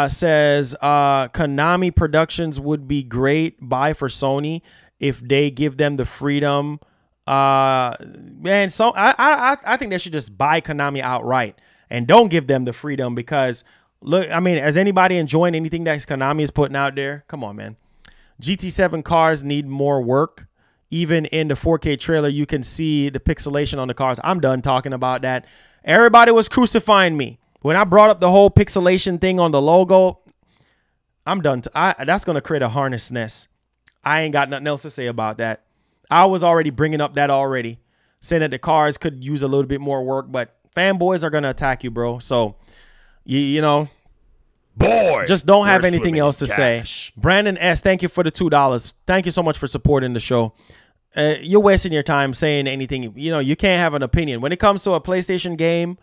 A: says Konami Productions would be great buy for Sony if they give them the freedom. Man, so I think they should just buy Konami outright and don't give them the freedom because, look, I mean, has anybody enjoying anything that Konami is putting out there? Come on, man. GT7 cars need more work. Even in the 4K trailer, you can see the pixelation on the cars. I'm done talking about that. Everybody was crucifying me when I brought up the whole pixelation thing on the logo. I'm done. That's going to create a harness nest. I ain't got nothing else to say about that. I was already bringing up that already, saying that the cars could use a little bit more work, but fanboys are going to attack you, bro. So, you know,
B: boy,
A: just don't have anything else to say. Brandon S., thank you for the $2. Thank you so much for supporting the show. You're wasting your time saying anything. You know, you can't have an opinion. When it comes to a PlayStation game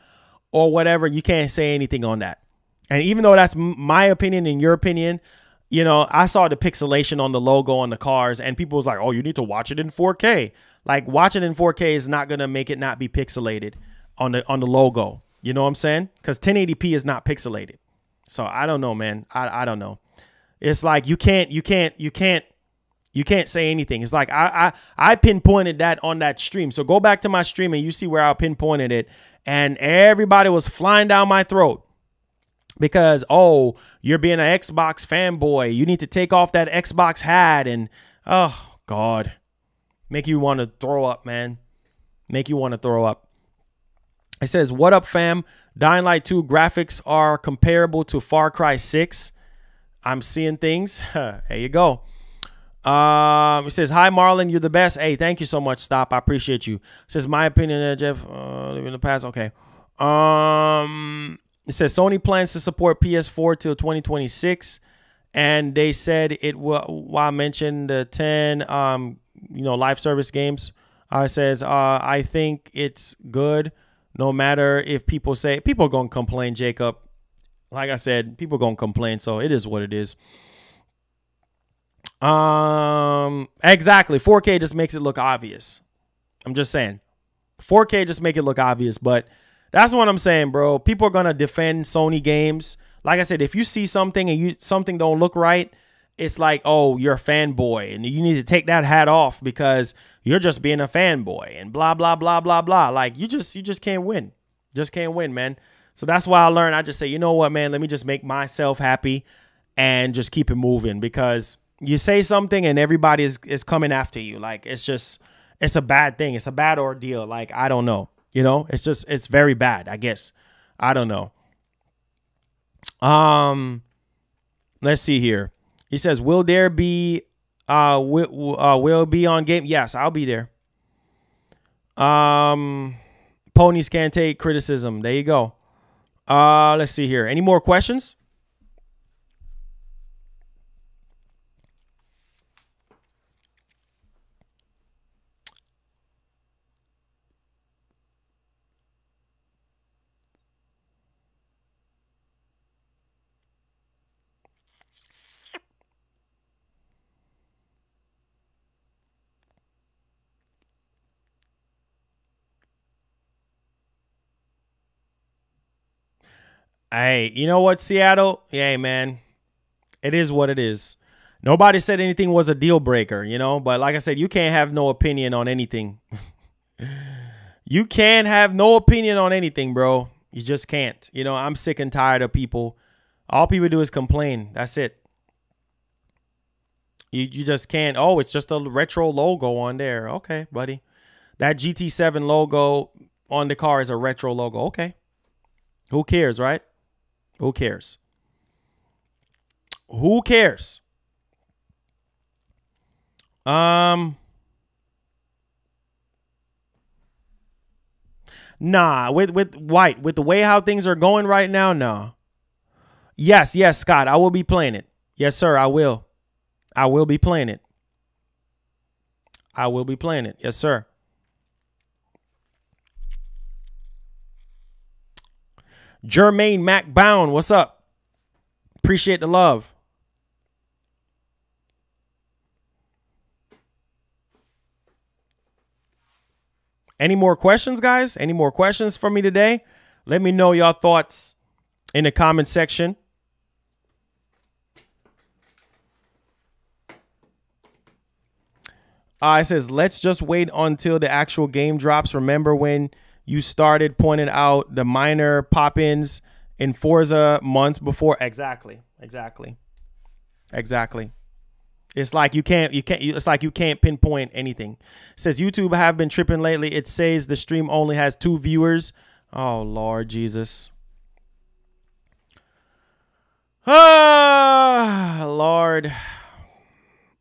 A: or whatever, you can't say anything on that. And even though that's my opinion and your opinion, you know, I saw the pixelation on the logo on the cars and people was like, oh, you need to watch it in 4K. Like, watching it in 4K is not going to make it not be pixelated on the logo. You know what I'm saying? Because 1080p is not pixelated. So I don't know, man. I don't know. It's like you can't say anything. It's like I pinpointed that on that stream. So go back to my stream and you see where I pinpointed it. And everybody was flying down my throat because, oh, you're being an Xbox fanboy. You need to take off that Xbox hat. And, oh, God. Make you want to throw up, man. Make you want to throw up. It says, what up, fam? Dying Light 2 graphics are comparable to Far Cry 6. I'm seeing things. There you go. It says, hi, Marlon. You're the best. Hey, thank you so much. Stop. I appreciate you. It says, my opinion, Jeff, living in the past. Okay. It says, Sony plans to support PS4 till 2026. And they said it will, while I mentioned the 10, live service games. It says, I think it's good. No matter if people say, people are going to complain, Jacob. Like I said, people are going to complain. So it is what it is. Exactly. 4K just makes it look obvious. I'm just saying. 4K just make it look obvious. But that's what I'm saying, bro. People are going to defend Sony games. Like I said, if you see something and something don't look right, it's like, oh, you're a fanboy and you need to take that hat off because you're just being a fanboy and blah, blah, blah, blah, blah. Like you just can't win. Just can't win, man. So that's why I learned. I just say, you know what, man, let me just make myself happy and just keep it moving because you say something and everybody is coming after you. Like, it's a bad thing. It's a bad ordeal. Like, I don't know, it's very bad, I guess. I don't know. Let's see here. He says, will there be, will be on game? Yes, I'll be there. Ponies can't take criticism. There you go. Let's see here. Any more questions? Hey, you know what, Seattle? Yeah, man, it is what it is. Nobody said anything was a deal breaker, but like I said, you can't have no opinion on anything. You can't have no opinion on anything, bro. You just can't. I'm sick and tired of people. All people do is complain. That's it. You just can't. Oh, it's just a retro logo on there. Okay, buddy. That GT7 logo on the car is a retro logo. Okay. Who cares, right? Who cares? Who cares? No, Nah, with White, with the way how things are going right now, no. Yes, Scott, I will be playing it. Yes, sir, I will. I will be playing it. I will be playing it. Yes, sir. Jermaine MacBound, what's up? Appreciate the love. Any more questions, guys? Any more questions for me today? Let me know your thoughts in the comment section. It says, let's just wait until the actual game drops. Remember when you started pointing out the minor pop-ins in Forza months before? Exactly. It's like you can't pinpoint anything. It says YouTube have been tripping lately. It says the stream only has 2 viewers. Oh, Lord Jesus. Ah, Lord.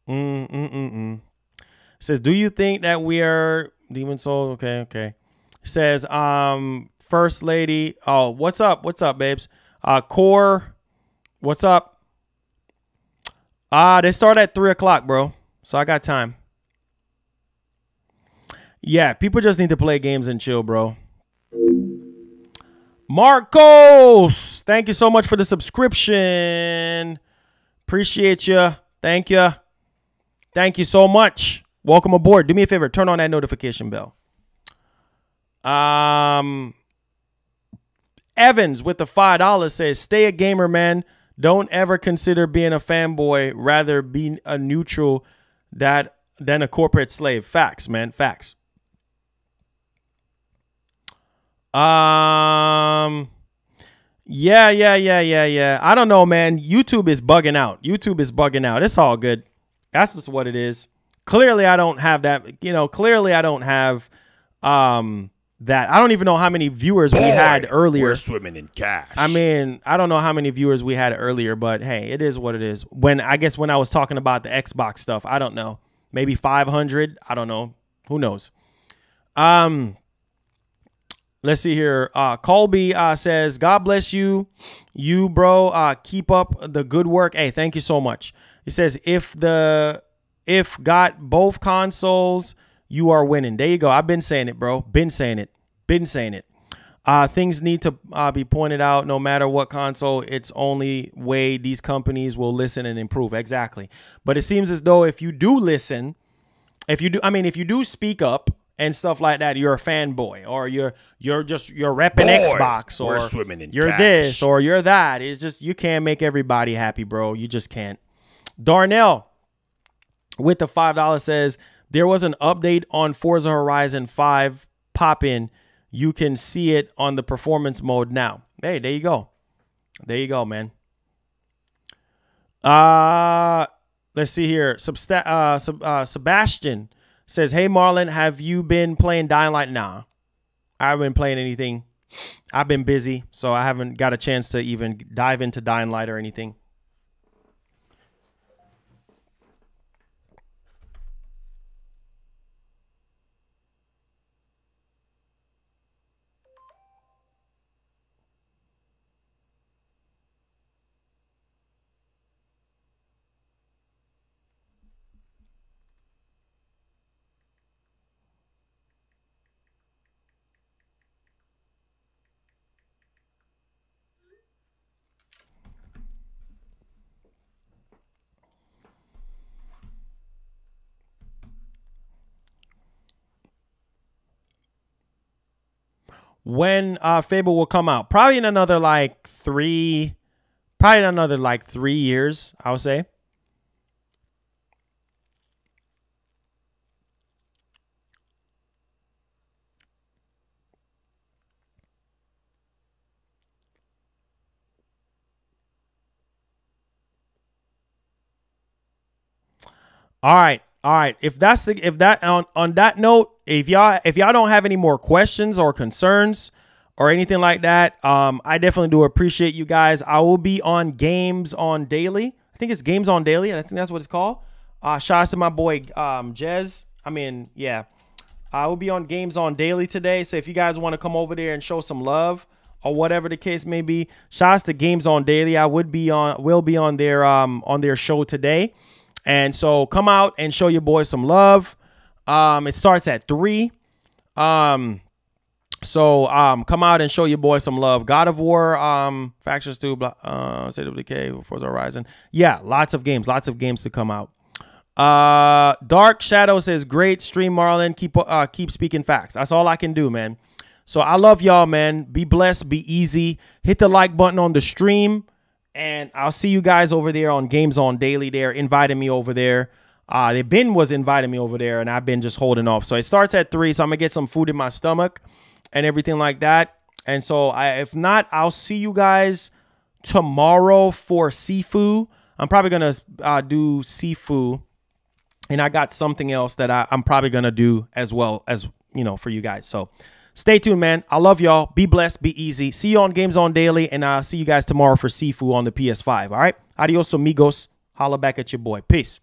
A: It says, do you think that we are Demon Soul? Okay. It says, First Lady. Oh, what's up, babes? Core, what's up? They start at 3 o'clock, bro. So I got time. Yeah, people just need to play games and chill, bro. Marcos, thank you so much for the subscription. Appreciate you. Thank you. Thank you so much. Welcome aboard. Do me a favor. Turn on that notification bell. Evans with the $5 says, stay a gamer, man. Don't ever consider being a fanboy. Rather be a neutral than a corporate slave. Facts, man. Facts. Yeah. I don't know, man. YouTube is bugging out. It's all good. That's just what it is. Clearly, I don't have that. Clearly, I don't have that. I don't even know how many viewers we had earlier.
B: We're swimming in cash.
A: I mean, I don't know how many viewers we had earlier, but hey, it is what it is. When I was talking about the Xbox stuff, I don't know. Maybe 500. I don't know. Who knows? Let's see here. Colby says, God bless you. You, bro, keep up the good work. Hey, thank you so much. He says, if got both consoles, you are winning. There you go. I've been saying it, bro. Been saying it. Things need to be pointed out no matter what console. It's only way these companies will listen and improve. Exactly. But it seems as though if you do listen, if you do speak up and stuff like that, you're a fanboy, or you're repping Xbox, or you're
B: cash.
A: This or you're that. It's just, you can't make everybody happy, bro. You just can't. Darnell with the $5 says, there was an update on Forza Horizon 5 pop-in. You can see it on the performance mode now. Hey, there you go. There you go, man. Let's see here. Sebastian says, hey, Marlon, have you been playing Dying Light? Nah, I haven't been playing anything. I've been busy, so I haven't got a chance to even dive into Dying Light or anything. When Fable will come out? Probably in another like 3 years, I would say. All right. If on that note, if y'all don't have any more questions or concerns or anything like that, I definitely do appreciate you guys. I will be on Games on Daily. I think it's Games on Daily. I think that's what it's called. Shout out to my boy Jez. I mean, yeah. I will be on Games On Daily today. So if you guys want to come over there and show some love or whatever the case may be, shouts to Games On Daily. I will be on their show today. And so come out and show your boys some love. It starts at 3. So come out and show your boy some love. God of War, Factions 2, CWK, Forza Horizon. Yeah, lots of games to come out. Dark Shadow says, great stream, Marlon. Keep speaking facts. That's all I can do, man. So I love y'all, man. Be blessed, be easy. Hit the like button on the stream, and I'll see you guys over there on Games On Daily. They're inviting me over there. Ben was inviting me over there, and I've been just holding off. So it starts at 3, so I'm gonna get some food in my stomach and everything like that. And so if not, I'll see you guys tomorrow for Sifu. I'm probably gonna do Sifu, and I got something else that I'm probably gonna do as well, as for you guys. So stay tuned, man. I love y'all. Be blessed, be easy. See you on Games On Daily, and I'll see you guys tomorrow for Sifu on the PS5. All right, adios amigos. Holla back at your boy. Peace.